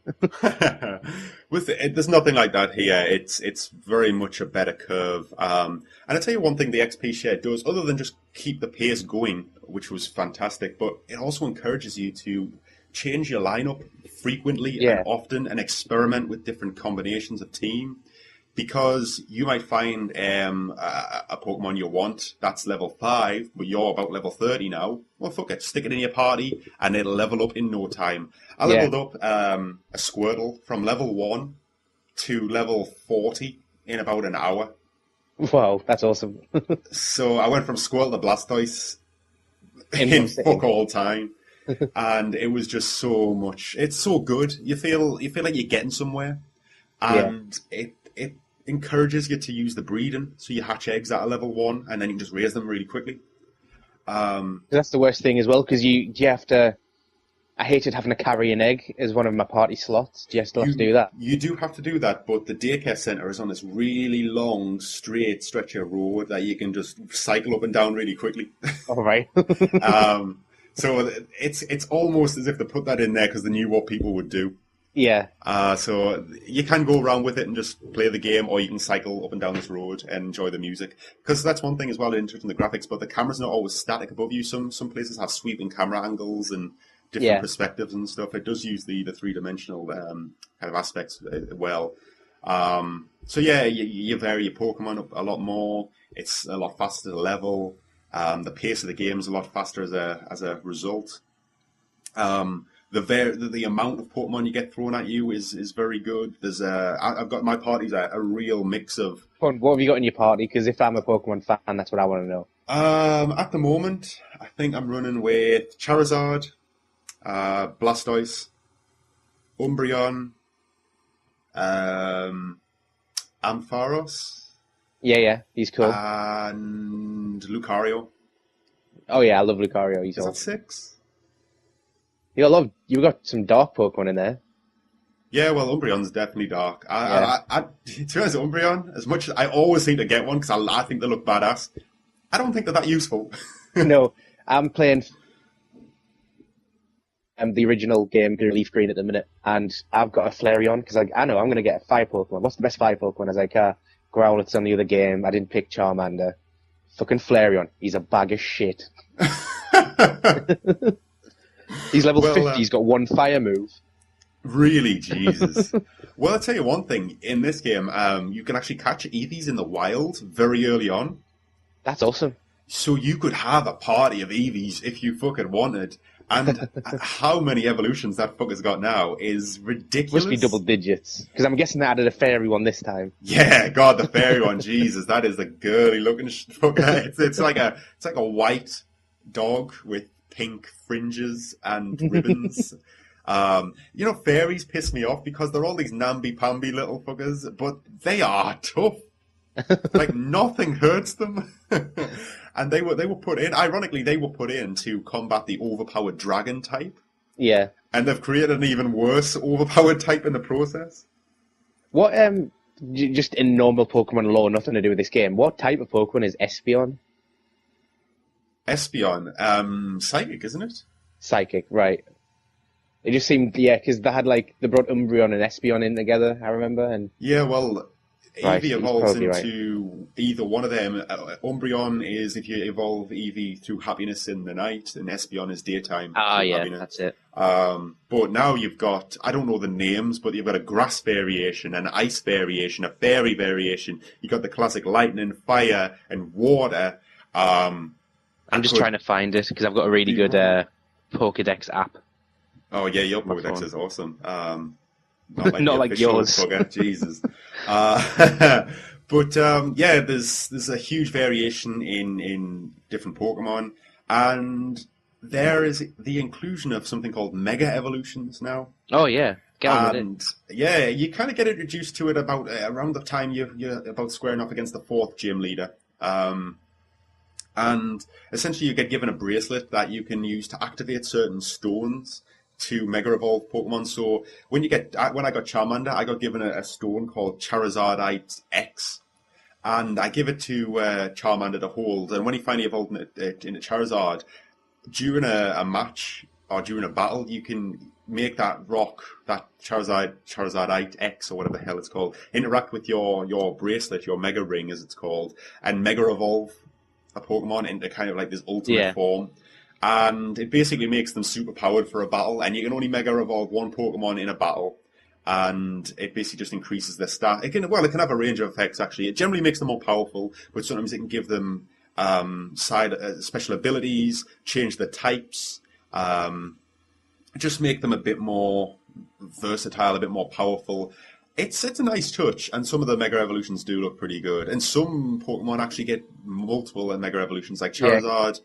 There's nothing like that here. It's very much a better curve. And I tell you one thing the XP share does, other than just keep the pace going, which was fantastic, but it also encourages you to change your lineup frequently and often, and experiment with different combinations of team. Because you might find a Pokemon you want that's level 5, but you're about level 30 now. Well, fuck it, stick it in your party, and it'll level up in no time. I leveled up a Squirtle from level 1 to level 40 in about an hour. Wow, that's awesome. So I went from Squirtle to Blastoise in fuck all time. And it was just so much. It's so good. You feel like you're getting somewhere. And it encourages you to use the breeding, so you hatch eggs at a level 1, and then you can just raise them really quickly. That's the worst thing as well, because you have to... I hated having to carry an egg as one of my party slots. Do you still have to do that? You do have to do that, but the daycare centre is on this really long, straight stretch of road that you can just cycle up and down really quickly. All right. So it's almost as if they put that in there because they knew what people would do. Yeah. So you can go around with it and just play the game, or you can cycle up and down this road and enjoy the music. Because that's one thing as well, in the graphics, but the camera's not always static above you. Some places have sweeping camera angles and different perspectives and stuff. It does use the three-dimensional kind of aspects well. So yeah, you vary your Pokemon up a lot more. It's a lot faster to level. The pace of the game is a lot faster as a result. The amount of Pokemon you get thrown at you is very good. There's I've got my party's a real mix of. What have you got in your party? Because if I'm a Pokemon fan, that's what I want to know. At the moment, I think I'm running with Charizard, Blastoise, Umbreon, Ampharos. Yeah, he's cool. And Lucario. Oh yeah, I love Lucario. He's awesome. Is that 6? You got some dark Pokemon in there. Yeah, well, Umbreon's definitely dark. To be honest, Umbreon, as much as I always seem to get one because I think they look badass, I don't think they're that useful. No, I'm playing the original game, Leaf Green at the minute, and I've got a Flareon because I know I'm going to get a fire Pokemon. What's the best fire Pokemon? I was like, Growlithe's on the other game. I didn't pick Charmander. Fucking Flareon. He's a bag of shit. He's level 50. He's got one fire move. Really? Jesus. Well, I'll tell you one thing. In this game, you can actually catch Eevees in the wild very early on. That's awesome. So you could have a party of Eevees if you fucking wanted. And how many evolutions that fucker's got now is ridiculous. Must be double digits. Because I'm guessing they added a fairy one this time. Yeah, God, the fairy one. Jesus, that is a girly looking fucker. It's like a white dog with pink fringes and ribbons. Fairies piss me off because they're all these namby-pamby little fuckers, but they are tough. Like, nothing hurts them. And they were put in, ironically, they were put in to combat the overpowered dragon type. Yeah. And they've created an even worse overpowered type in the process. What, just in normal Pokemon lore, nothing to do with this game, what type of Pokemon is Espeon? Espeon? Psychic, isn't it? Psychic, right. It just seemed, because they brought Umbreon and Espeon in together, I remember. And yeah, well, Eevee evolves into right. either one of them. Umbreon is if you evolve Eevee through happiness in the night, and Espeon is daytime. Happiness. That's it. But now you've got, I don't know the names, but you've got a grass variation, an ice variation, a fairy variation. You've got the classic lightning, fire, and water. I'm just trying to find it, because I've got a really good Pokedex app. Oh, yeah, your Pokedex is awesome. Not like yours. Jesus. There's a huge variation in different Pokemon, and there is the inclusion of something called Mega Evolutions now. Oh yeah, yeah, you kind of get introduced to it about around the time you're about squaring off against the 4th gym leader. And essentially, you get given a bracelet that you can use to activate certain stones to Mega Evolve Pokemon. So when I got Charmander, I got given a stone called Charizardite X, and I give it to Charmander to hold. And when he finally evolved into Charizard, during a match or during a battle, you can make that rock, that Charizardite X or whatever the hell it's called, interact with your bracelet, your Mega Ring as it's called, and Mega Evolve a Pokemon into kind of like this ultimate form. And it basically makes them super powered for a battle, and you can only Mega Evolve one Pokemon in a battle, and it basically just increases their stat. It can have a range of effects, actually. It generally makes them more powerful, but sometimes it can give them special abilities, change their types, just make them a bit more versatile, a bit more powerful. It's a nice touch, and some of the Mega Evolutions do look pretty good. And some Pokemon actually get multiple Mega Evolutions, like Charizard.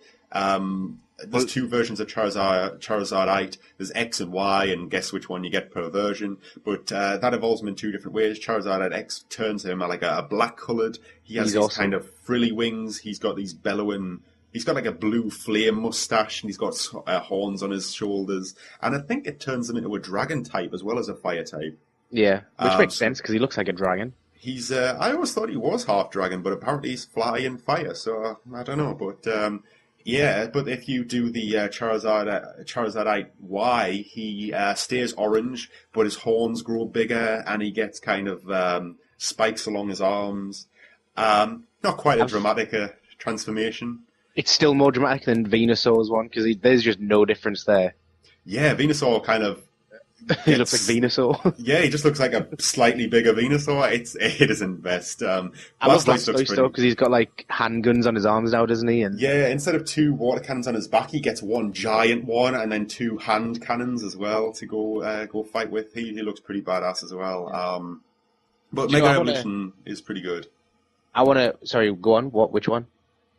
There's 2 versions of Charizardite. There's X and Y, and guess which one you get per version. But that evolves him in 2 different ways. Charizardite X turns him like a black-coloured. He has these kind of frilly wings. He's got these bellowing... He's got like a blue flame mustache, and he's got horns on his shoulders. And I think it turns him into a dragon type as well as a fire type. Yeah, which makes sense, because he looks like a dragon. He's... I always thought he was half dragon, but apparently he's fly and fire, so I don't know. But... yeah, but if you do the Charizardite Y, he stays orange, but his horns grow bigger, and he gets kind of spikes along his arms. Not quite a dramatic transformation. It's still more dramatic than Venusaur's one, because there's just no difference there. Yeah, Venusaur kind of... He looks like Venusaur. Yeah, he just looks like a slightly bigger Venusaur. It isn't best. I love Blastoise though, because he's got like handguns on his arms now, doesn't he? And yeah, instead of 2 water cannons on his back, he gets 1 giant one and then 2 hand cannons as well to go fight with. He looks pretty badass as well. But Mega Evolution is pretty good. Sorry, go on. Which one?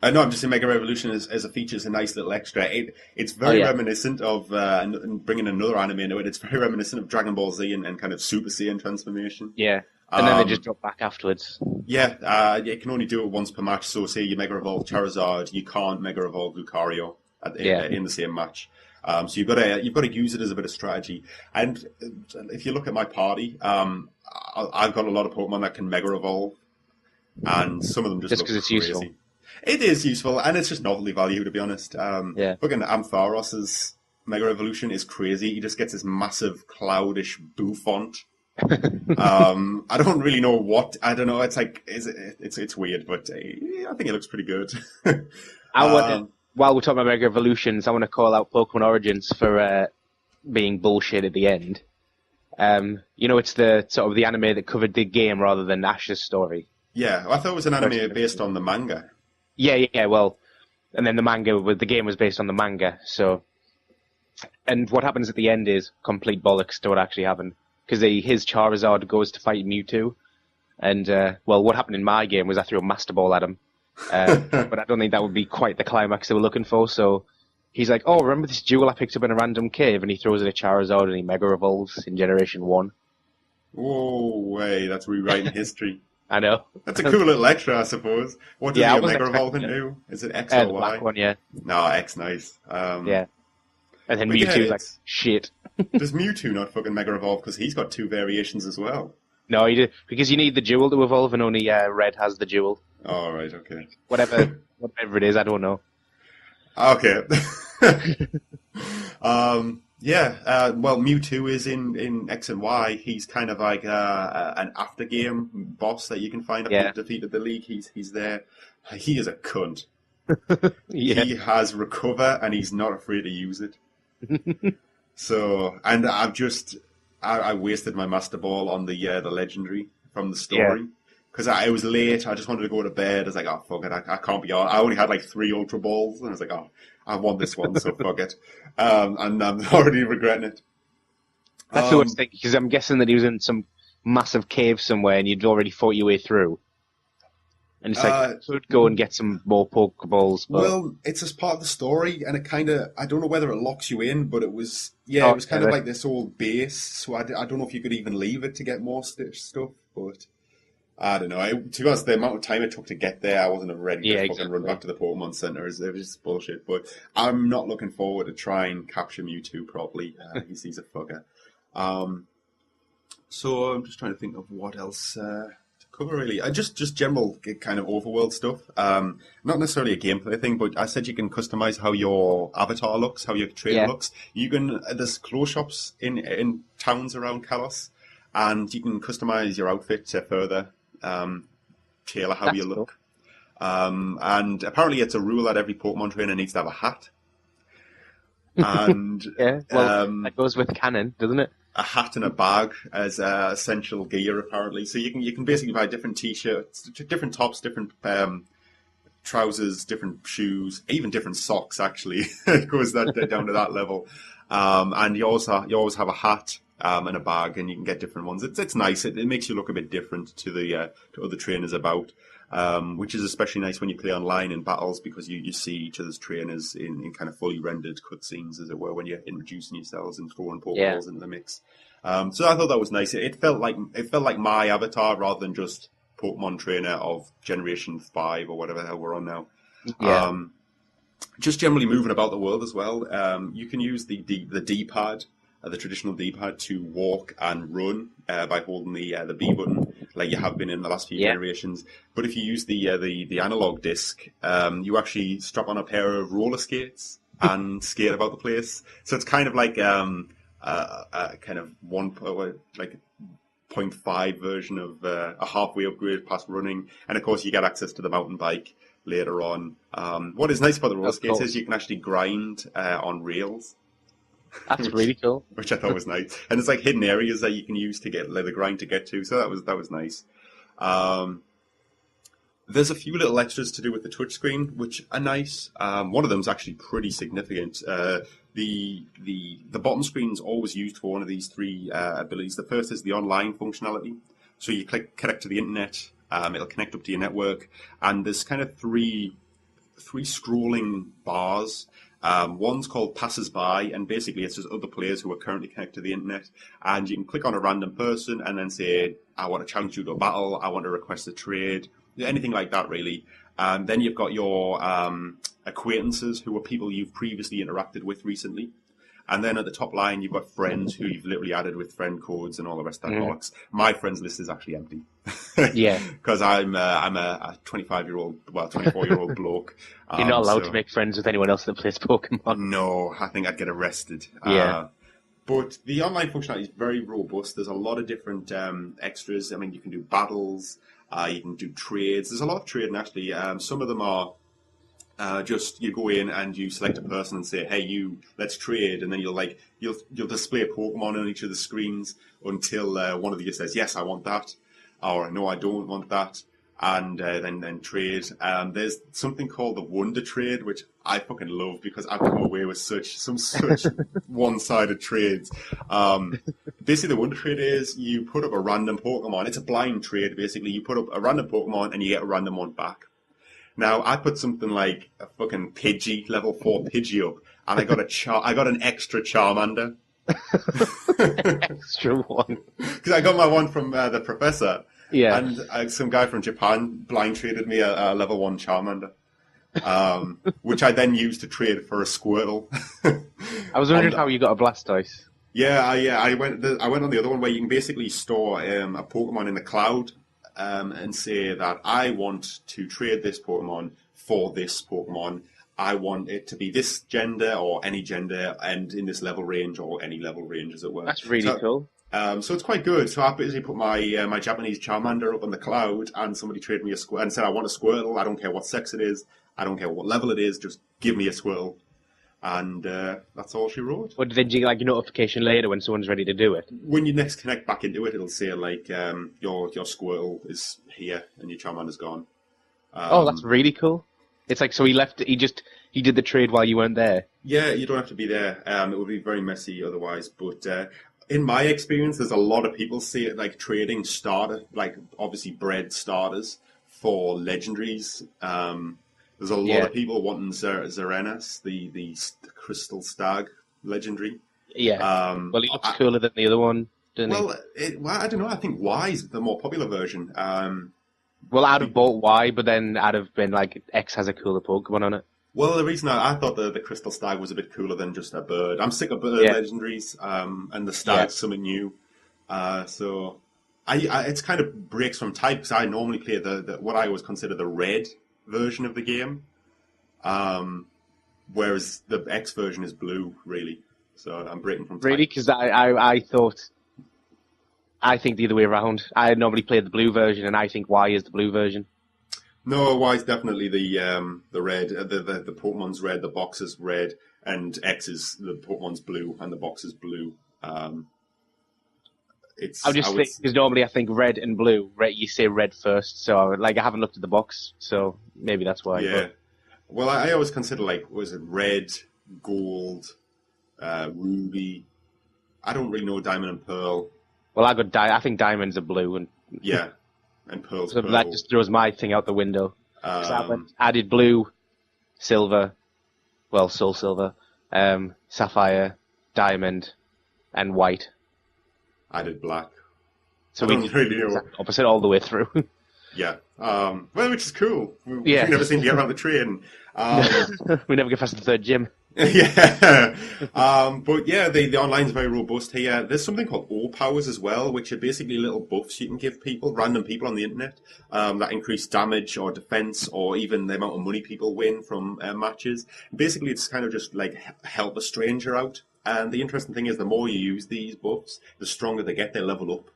No, I'm just saying Mega Evolution as a feature is a nice little extra. It's very reminiscent of, and bringing another anime into it, it's very reminiscent of Dragon Ball Z and kind of Super Saiyan transformation. Yeah, and then they just drop back afterwards. Yeah, you can only do it once per match, so say you Mega Evolve Charizard, you can't Mega Evolve Lucario in the same match. So you've got to use it as a bit of strategy. And if you look at my party, I've got a lot of Pokemon that can Mega Evolve, and some of them just look because it's crazy. Useful. It is useful, and it's just novelty value, to be honest. Fucking Ampharos is Mega Evolution is crazy. He just gets this massive cloudish boo font. I don't really know what. I don't know. It's like it's weird, but I think it looks pretty good. While we're talking about Mega Evolutions, I want to call out Pokemon Origins for being bullshit at the end. It's the sort of the anime that covered the game rather than Ash's story. Yeah, I thought it was an anime based on the manga. Yeah. Well, and then the game was based on the manga. So, and what happens at the end is complete bollocks to what actually happened, because his Charizard goes to fight Mewtwo, and what happened in my game was I threw a Master Ball at him, but I don't think that would be quite the climax they were looking for. So he's like, "Oh, remember this jewel I picked up in a random cave?" And he throws it at Charizard, and he Mega Evolves in Generation 1. Whoa, way, that's rewriting history. I know. That's a cool little extra, I suppose. What does he Mega Evolve into? Is it X or the Y? black one, yeah. No, X, nice. Yeah. And then Mewtwo's like, shit. Does Mewtwo not fucking Mega Evolve? Because he's got 2 variations as well. No, he did, because you need the jewel to evolve, and only Red has the jewel. Oh, right, okay. Whatever it is, I don't know. Okay. Mewtwo is in X and Y. He's kind of like an after-game boss that you can find after you've defeated the league. He's there. He is a cunt. Yeah. He has Recover, and he's not afraid to use it. So, and I wasted my Master Ball on the Legendary from the story. Because it was late, I just wanted to go to bed. I was like, oh, fuck it, I can't be on. I only had like 3 Ultra Balls, and I was like, oh, I want this one, so fuck it. And I'm already regretting it. That's the worst thing, because I'm guessing that he was in some massive cave somewhere, and you'd already fought your way through. And it's like, you could go and get some more Pokeballs. But... Well, it's just part of the story, and it kind of, I don't know whether it locks you in, but it was, it was kind of like this old base, so I don't know if you could even leave it to get more stuff, but I don't know. To be honest, the amount of time it took to get there, I wasn't ready to fucking run back to the Pokemon Center. It was just bullshit, but I'm not looking forward to try and capture Mewtwo properly. He's a fucker. So I'm just trying to think of what else... cover really. Just general kind of overworld stuff. Not necessarily a gameplay thing, but I said you can customize how your avatar looks, how your trainer looks. You can there's clothes shops in towns around Kalos, and you can customize your outfit to further tailor how you look. Cool. And apparently it's a rule that every Pokemon trainer needs to have a hat. And that goes with canon, doesn't it? A hat and a bag as essential gear, apparently. So you can basically buy different t-shirts, different tops, different trousers, different shoes, even different socks. Actually, it goes down to that level. And you always have a hat and a bag, and you can get different ones. It's nice. It makes you look a bit different to to other trainers about. Which is especially nice when you play online in battles, because you see each other's trainers in kind of fully rendered cutscenes, as it were, when you're introducing yourselves and throwing Pokeballs into the mix. So I thought that was nice. It felt like my avatar rather than just Pokemon trainer of Generation 5 or whatever the hell we're on now. Yeah. Just generally moving about the world as well. You can use the D-pad, the traditional D-pad, to walk and run by holding the B button, like you have been in the last few generations. But if you use the analog disc, you actually strap on a pair of roller skates and skate about the place. So it's kind of like a kind of 0.5 version of a halfway upgrade past running. And of course, you get access to the mountain bike later on. What is nice about the roller skates is you can actually grind on rails. That's really cool. Which I thought was nice. And it's like hidden areas that you can use to get the grind to get to. So that was nice. There's a few little extras to do with the touchscreen, which are nice. One of them is actually pretty significant. The bottom screen is always used for one of these 3 abilities. The first is the online functionality. So you connect to the internet. It'll connect up to your network. And there's kind of three scrolling bars. One's called Passers By, and basically it's just other players who are currently connected to the internet, and you can click on a random person and then say, I want to challenge you to a battle, I want to request a trade, anything like that really. Then you've got your acquaintances, who are people you've previously interacted with recently. And then at the top line, you've got friends who you've literally added with friend codes and all the rest of that bollocks. My friends list is actually empty. Yeah. Because I'm a 24-year-old bloke. You're not allowed to make friends with anyone else that plays Pokemon. No, I think I'd get arrested. Yeah. But the online functionality is very robust. There's a lot of different extras. I mean, you can do battles. You can do trades. There's a lot of trading, actually. Some of them are just you go in and you select a person and say, "Hey, let's trade," and then you'll display a Pokemon on each of the screens until one of you says, "Yes, I want that," or "No, I don't want that," and then trade. There's something called the Wonder Trade, which I fucking love because I've come away with such one-sided trades. Basically, the Wonder Trade is you put up a random Pokemon. It's a blind trade, basically. You put up a random Pokemon and you get a random one back. Now, I put something like a fucking Pidgey, level 4 Pidgey up, and I got an extra Charmander. Extra one. Because I got my one from the professor. Yeah. And some guy from Japan blind traded me a level 1 Charmander. Which I then used to trade for a Squirtle. I was wondering how you got a Blastoise. Yeah. I went on the other one where you can basically store a Pokemon in the cloud. And say that I want to trade this Pokemon for this Pokemon. I want it to be this gender or any gender and in this level range or any level range, as it were. That's really cool. So it's quite good. So I basically put my my Japanese Charmander up on the cloud and somebody traded me a Squirtle and said, I want a Squirtle. I don't care what sex it is. I don't care what level it is. Just give me a Squirtle. And that's all she wrote. But then do you get like a notification later when someone's ready to do it? When you next connect back into it, it'll say like your Squirtle is here and your Charmander's gone. Oh, that's really cool. It's like so he did the trade while you weren't there. Yeah, you don't have to be there. It would be very messy otherwise. But in my experience, there's a lot of people see it like trading like obviously bred starters for legendaries. There's a lot of people wanting Xeranas, the Crystal Stag legendary. Yeah. Well, he looks cooler than the other one, doesn't he? Well, I don't know. I think Y is the more popular version. Well, I'd have bought Y, but then I'd have been like, X has a cooler Pokemon on it. Well, the reason I thought the Crystal Stag was a bit cooler than just a bird. I'm sick of bird legendaries, and the Stag's something new. So it's kind of breaks from type because I normally play the what I always consider the red version of the game, whereas the X version is blue, really. So I'm breaking from type. Really? Because I think the other way around. I normally play the blue version, and I think Y is the blue version. No, Y is definitely the red. The Pokemon's red, the box is red, and X is the Pokemon's blue, and the box is blue. Because normally I think red and blue. You say red first, so I haven't looked at the box, so maybe that's why. Yeah. Well, I always consider was it red, gold, ruby? I don't really know diamond and pearl. Well, I think diamonds are blue and yeah, and pearl's so purple. That just throws my thing out the window. I added blue, silver, well, soul silver, sapphire, diamond, and white. I did black. So we really know opposite all the way through. Yeah. Well, which is cool. We never seem to get around the train. We never get past the third gym. Yeah. But yeah, the online is very robust here. There's something called O-Powers as well, which are basically little buffs you can give people, random people on the internet, that increase damage or defense or even the amount of money people win from matches. Basically, it's kind of just like help a stranger out. And the interesting thing is the more you use these buffs, the stronger they get, they level up.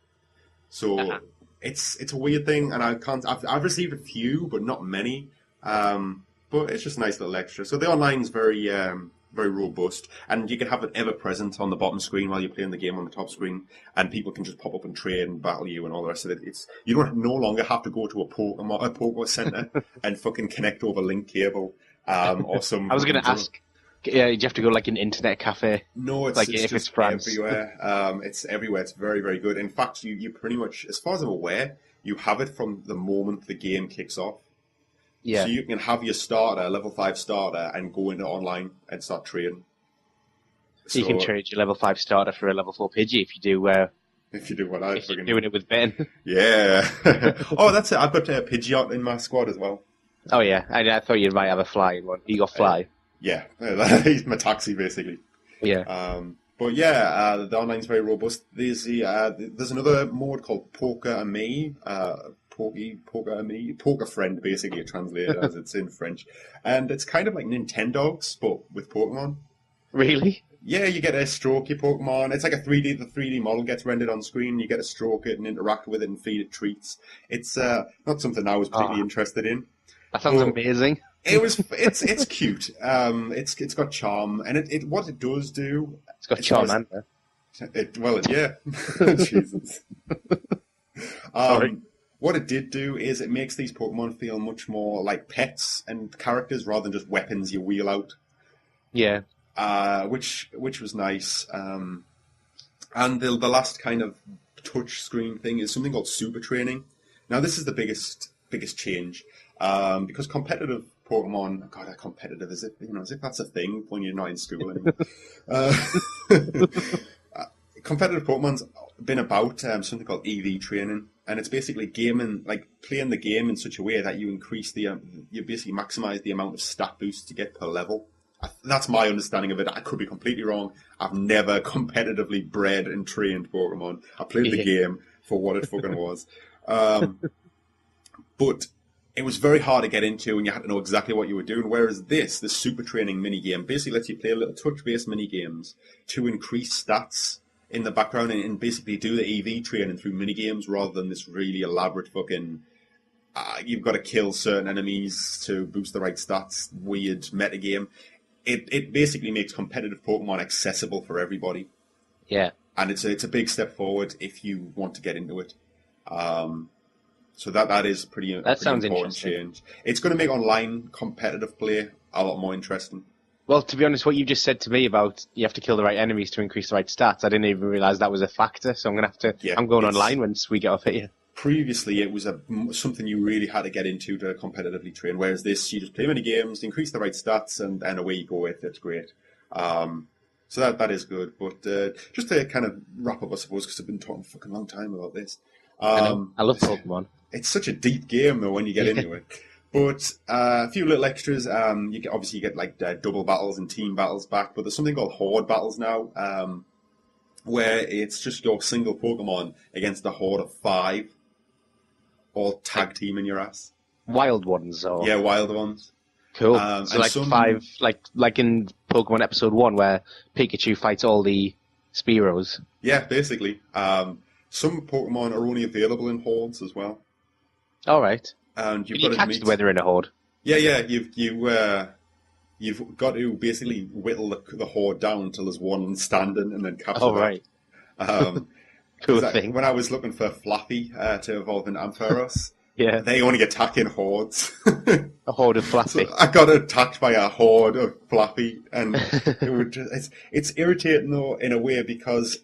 So it's a weird thing, and I've received a few, but not many. But it's just a nice little extra. So the online's very very robust, and you can have it ever present on the bottom screen while you're playing the game on the top screen, and people can just pop up and trade and battle you and all the rest of it. You don't no longer have to go to a Pokemon Center and fucking connect over link cable or some. I was going to ask. Yeah, you have to go like an internet cafe. No, it's if just it's France. Everywhere. It's everywhere. It's very, very good. In fact, you pretty much, as far as I'm aware, you have it from the moment the game kicks off. Yeah. So you can have your starter, level 5 starter, and go into online and start trading. So you can trade your level 5 starter for a level 4 Pidgey if you do. If you do what I you're doing it with Ben. Yeah. Oh, that's it. I've got a Pidgeot in my squad as well. Oh yeah, I thought you might have a flying one. You got fly. Yeah, he's my taxi basically. Yeah. But yeah, the online's very robust. There's another mode called Poker Ami, Poker Ami, Poker Friend, basically translated as it's in French, and it's kind of like Nintendogs but with Pokemon. Really? Yeah, you get to stroke your Pokemon. It's like a 3D. The 3D model gets rendered on screen. You get to stroke it and interact with it and feed it treats. It's not something I was particularly interested in. That sounds amazing. It's cute. It's got charm, and it what it does do. It's got charm, yeah. Jesus. Sorry. What it did do is it makes these Pokemon feel much more like pets and characters rather than just weapons you wheel out. Yeah. Which was nice. And the last kind of touch screen thing is something called Super Training. Now this is the biggest change because competitive Pokemon, God, how competitive is it? As if that's a thing when you're not in school anymore. Competitive Pokemon's been about something called EV training, and it's basically playing the game in such a way that you you basically maximize the amount of stat boosts you get per level. That's my understanding of it. I could be completely wrong. I've never competitively bred and trained Pokemon. I played the game for what it fucking was. But it was very hard to get into, and you had to know exactly what you were doing. Whereas the Super Training minigame, basically lets you play a little touch-based minigames to increase stats in the background and basically do the EV training through minigames rather than this really elaborate fucking... you've got to kill certain enemies to boost the right stats, weird metagame. It basically makes competitive Pokemon accessible for everybody. Yeah. And it's a big step forward if you want to get into it. So that is pretty sounds important change. It's going to make online competitive play a lot more interesting. Well, to be honest, what you just said to me about you have to kill the right enemies to increase the right stats, I didn't even realise that was a factor. So I'm going to have to... I'm going online once we get off here. Previously, it was something you really had to get into to competitively train, whereas this, you just play many games, increase the right stats, and away you go with it. It's great. So that is good. But just to kind of wrap up, I suppose, because I've been talking a fucking long time about this. I love Pokemon. It's such a deep game, though, when you get into it. But a few little extras. You get like double battles and team battles back, but there's something called Horde battles now, where it's just your single Pokemon against a horde of 5. All tag teaming your ass. Wild ones, or... Yeah, wild ones. Cool. So like 5, like in Pokemon Episode 1, where Pikachu fights all the Spearows. Yeah, basically. Some Pokemon are only available in hordes as well. All right. And you've got to catch them when they're in a horde. Yeah. You've got to basically whittle the horde down until there's one standing, and then capture that. Right. Cool thing. When I was looking for Flappy to evolve in Ampharos, yeah, they only attack in hordes. A horde of Flappy. So I got attacked by a horde of Flappy, and it's irritating though in a way because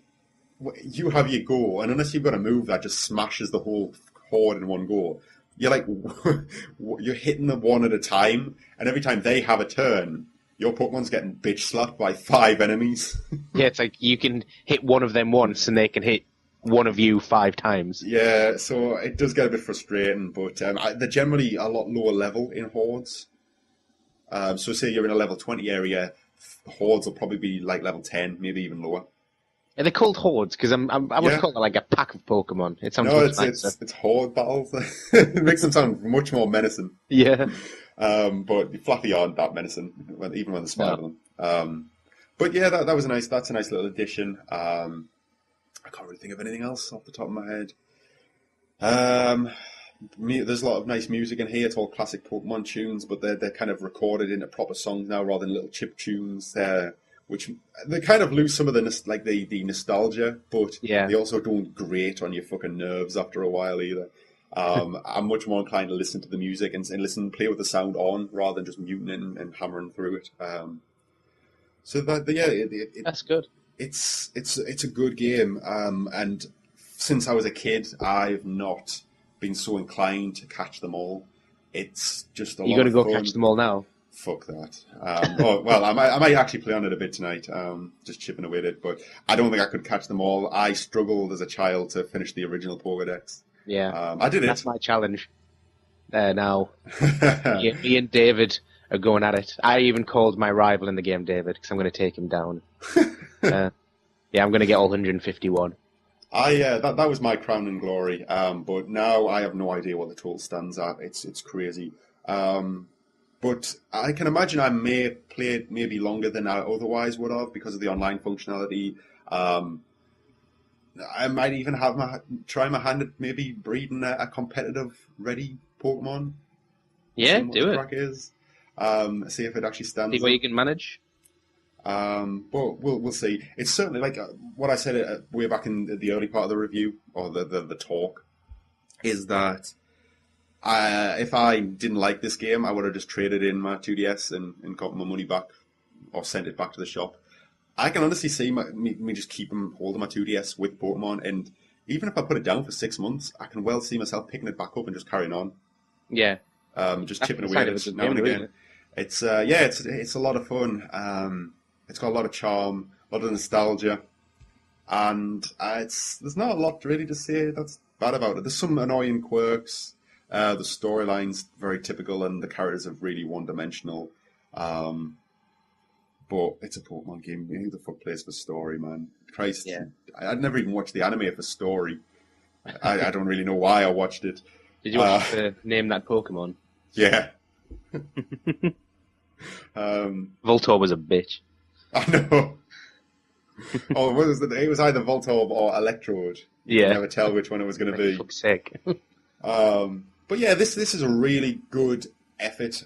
you have your go, and unless you've got a move that just smashes the whole horde in one go, you're hitting them one at a time, and every time they have a turn, your Pokemon's getting bitch slapped by 5 enemies. Yeah, it's like you can hit one of them once, and they can hit one of you 5 times. Yeah, so it does get a bit frustrating, but they're generally a lot lower level in hordes. So say you're in a level 20 area, hordes will probably be like level 10, maybe even lower. Are they called hordes? Because I would call it like a pack of Pokemon. It sounds it's horde battles. It makes them sound much more menacing. Yeah. But Flappy aren't that menacing, even when they're smiling. No. But yeah, that's a nice little addition. I can't really think of anything else off the top of my head. There's a lot of nice music in here. It's all classic Pokemon tunes, but they're kind of recorded into proper songs now rather than little chip tunes. Which they kind of lose some of the nostalgia, but they also don't grate on your fucking nerves after a while either. I'm much more inclined to listen to the music and play with the sound on rather than just muting it and hammering through it. That's good. It's a good game, and since I was a kid, I've not been so inclined to catch them all. It's just a lot of fun. You got to go catch them all now. Fuck that. I might actually play on it a bit tonight, just chipping away at it, but I don't think I could catch them all. I struggled as a child to finish the original Pokédex. Yeah, I did it. That's my challenge. Now, me and David are going at it. I even called my rival in the game, David, because I'm going to take him down. Yeah, I'm going to get all 151. That was my crown and glory. But now I have no idea what the total stands at. It's crazy. But I can imagine I may play it maybe longer than I otherwise would have because of the online functionality. I might even try my hand at maybe breeding a competitive ready Pokemon. Yeah, See what do the it. crack is. See if it actually stands. See what you can manage. But we'll see. It's certainly like what I said way back in the early part of the review or the talk is that if I didn't like this game, I would have just traded in my 2DS and got my money back or sent it back to the shop. I can honestly see me just keeping hold of my 2DS with Pokemon, and even if I put it down for 6 months, I can well see myself picking it back up and just carrying on. Yeah. Just chipping away at it now and again. It's a lot of fun. It's got a lot of charm, a lot of nostalgia, and there's not a lot really to say that's bad about it. There's some annoying quirks. The storyline's very typical, and the characters are really one-dimensional. But it's a Pokemon game. Who the fuck plays for story, man? Christ, Yeah. I'd never even watched the anime for story. I don't really know why I watched it. Did you watch Name That Pokemon? Yeah. Voltorb was a bitch. I know. Oh, what was it? It was either Voltorb or Electrode. You Yeah. could never tell which one it was going to be. For fuck's sake. But yeah, this is a really good effort.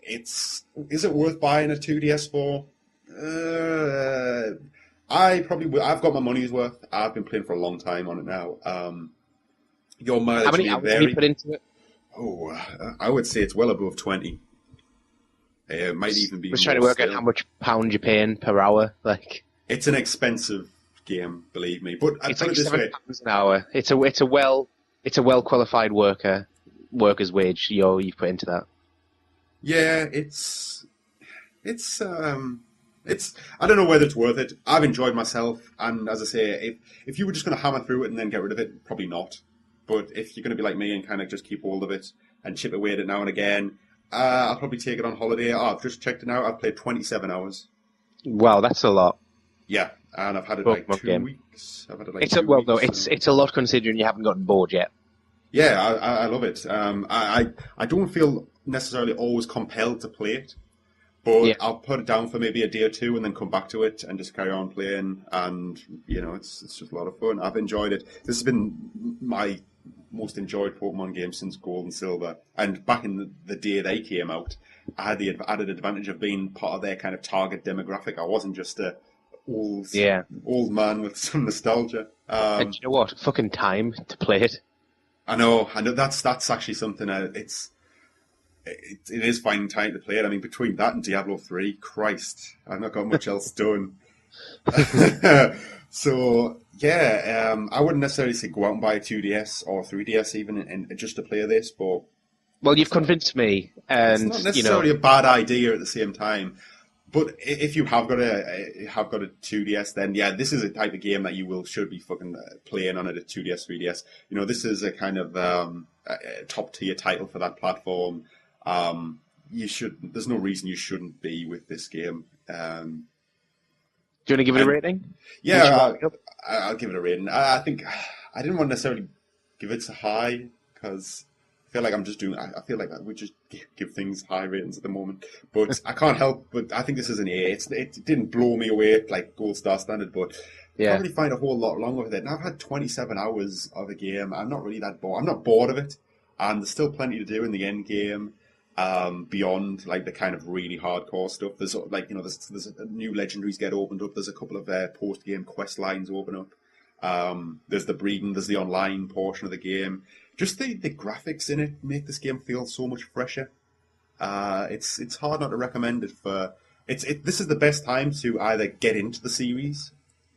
Is it worth buying a 2DS for? I probably will. I've got my money's worth. I've been playing for a long time on it now. Your mileage How many may hours have vary. you put into it? Oh, I would say it's well above 20. It might even be. I was trying to more work out still. how much pound you're paying per hour. Like, It's an expensive game, believe me. But I it's put like it this way. £7 an hour. It's a well qualified worker's wage you've put into that. Yeah, it's I don't know whether it's worth it. I've enjoyed myself, and as I say, if you were just going to hammer through it and then get rid of it, probably not. But if you're going to be like me and kind of just keep hold of it and chip away at it now and again, I'll probably take it on holiday. Oh, I've just checked it out. I've played 27 hours. Wow, that's a lot. Yeah, and I've had it Pokemon like 2 game. weeks. I've had it like It's 2 weeks. though. so- It's a lot considering you haven't gotten bored yet. Yeah, I love it. I don't feel necessarily always compelled to play it, but Yeah. I'll put it down for maybe a day or two and then come back to it and just carry on playing. And it's just a lot of fun. I've enjoyed it. This has been my most enjoyed Pokemon game since Gold and Silver. And back in the day they came out, I had the added advantage of being part of their kind of target demographic. I wasn't just a old man with some nostalgia. And you know what? Fucking time to play it. I know. That's actually something. It is finding time to play it. I mean, between that and Diablo 3, Christ, I've not got much else done. So yeah, I wouldn't necessarily say go out and buy a 2DS or 3DS even, and just to play this. But Well, you've convinced me, it's and not necessarily a bad idea at the same time. But if you have got a 2DS, then yeah, this is a type of game that you should be fucking playing on a 2DS, 3DS. This is a kind of a top tier title for that platform. There's no reason you shouldn't be with this game. Do you want to give it a rating? Yeah, I'll give it a rating. I think I didn't want to necessarily give it a high because I feel like I feel like we just give things high ratings at the moment. But I can't help but I think this is an A. It didn't blow me away like Gold Star standard, but I can't really find a whole lot wrong with it. And I've had 27 hours of a game. I'm not really that bored. I'm not bored of it. And there's still plenty to do in the end game. Beyond like the kind of really hardcore stuff, there's there's new legendaries get opened up. There's a couple of post game quest lines open up. There's the breeding. There's the online portion of the game. Just the graphics in it make this game feel so much fresher. It's hard not to recommend it for. This is the best time to either get into the series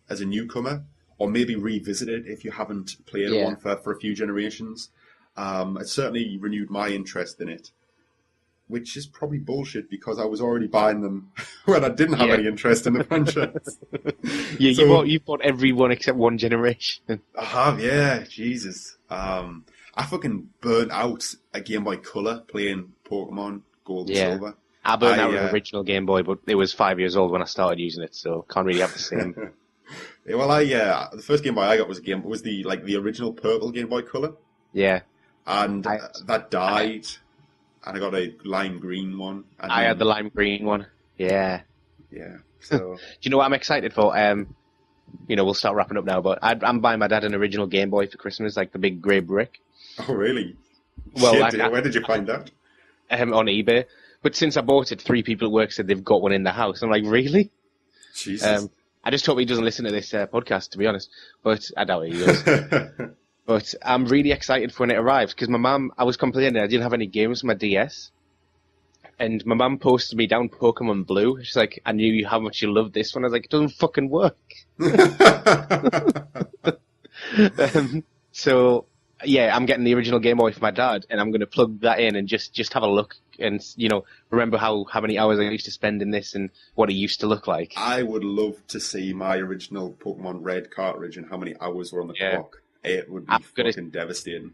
as a newcomer or maybe revisit it if you haven't played one for a few generations. It certainly renewed my interest in it. Which is probably bullshit because I was already buying them when I didn't have any interest in the franchise. Yeah, you bought every one except one generation. I have, yeah, Jesus. I fucking burnt out a Game Boy Color playing Pokemon gold and Yeah. silver. I burned out an original Game Boy, but it was 5 years old when I started using it, so can't really have the same. Yeah, well, the first Game Boy I got was the original purple Game Boy Color. Yeah. And that died, and I got a lime green one. And I had the lime green one. Yeah. Yeah. So. Do you know what I'm excited for? We'll start wrapping up now, but I'm buying my dad an original Game Boy for Christmas, like the big grey brick. Oh, really? Well, shit, where did you find that? On eBay. But since I bought it, 3 people at work said they've got one in the house. I'm like, really? Jesus. I just hope he doesn't listen to this podcast, to be honest. But I doubt he does. But I'm really excited for when it arrives, because I was complaining I didn't have any games on my DS. And my mum posted me down Pokemon Blue. She's like, I knew how much you loved this one. I was like, it doesn't fucking work. So, yeah, I'm getting the original Game Boy for my dad, and I'm going to plug that in and just have a look and, remember how many hours I used to spend in this and what it used to look like. I would love to see my original Pokemon Red cartridge and how many hours were on the clock. It would be fucking devastating.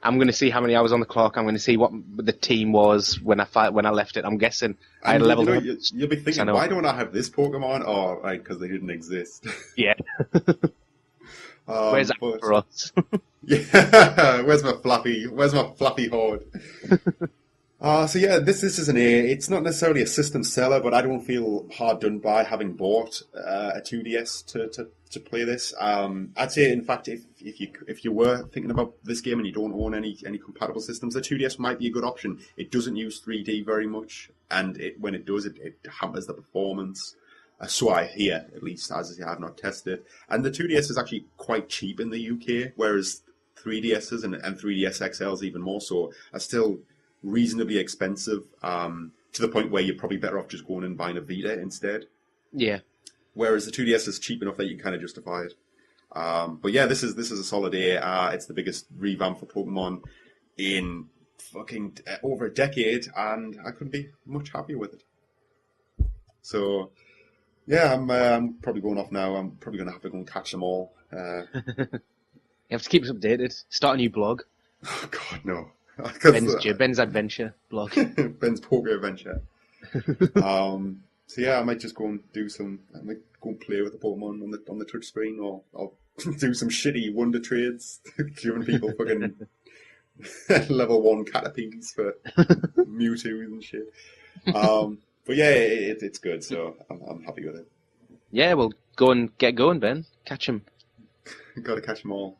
I'm going to see how many hours on the clock. I'm going to see what the team was when I left it. I'm guessing I had leveled up. You'll be thinking, why don't I have this Pokemon? Oh, right, because they didn't exist. Yeah. Where's that for us? Yeah, where's my fluffy horde? So yeah, this is an A. It's not necessarily a system seller, but I don't feel hard done by having bought a 2DS to play this. I'd say, in fact, if you were thinking about this game and you don't own any compatible systems, the 2DS might be a good option. It doesn't use 3D very much, and when it does, it hampers the performance. So I hear, at least, as I have not tested. And the 2DS is actually quite cheap in the UK, whereas 3DSs and 3DS XLs even more so are still reasonably expensive, to the point where you're probably better off just going and buying a Vita instead. Yeah. Whereas the 2DS is cheap enough that you can kind of justify it. But yeah, this is a solid A. It's the biggest revamp for Pokemon in fucking over a decade, and I couldn't be much happier with it. So yeah, I'm probably going off now. I'm probably going to have to go and catch them all. You have to keep us updated. Start a new blog. Oh God, no. Ben's Adventure blog. Ben's Poker Adventure. So yeah, I might just go and I might go and play with the Pokemon on the touch screen, or I'll do some shitty Wonder Trades, giving people fucking level 1 Caterpies for Mewtwo and shit. But yeah, it's good, so I'm happy with it. Yeah, well, go and get going, Ben. Catch him. Gotta catch them all.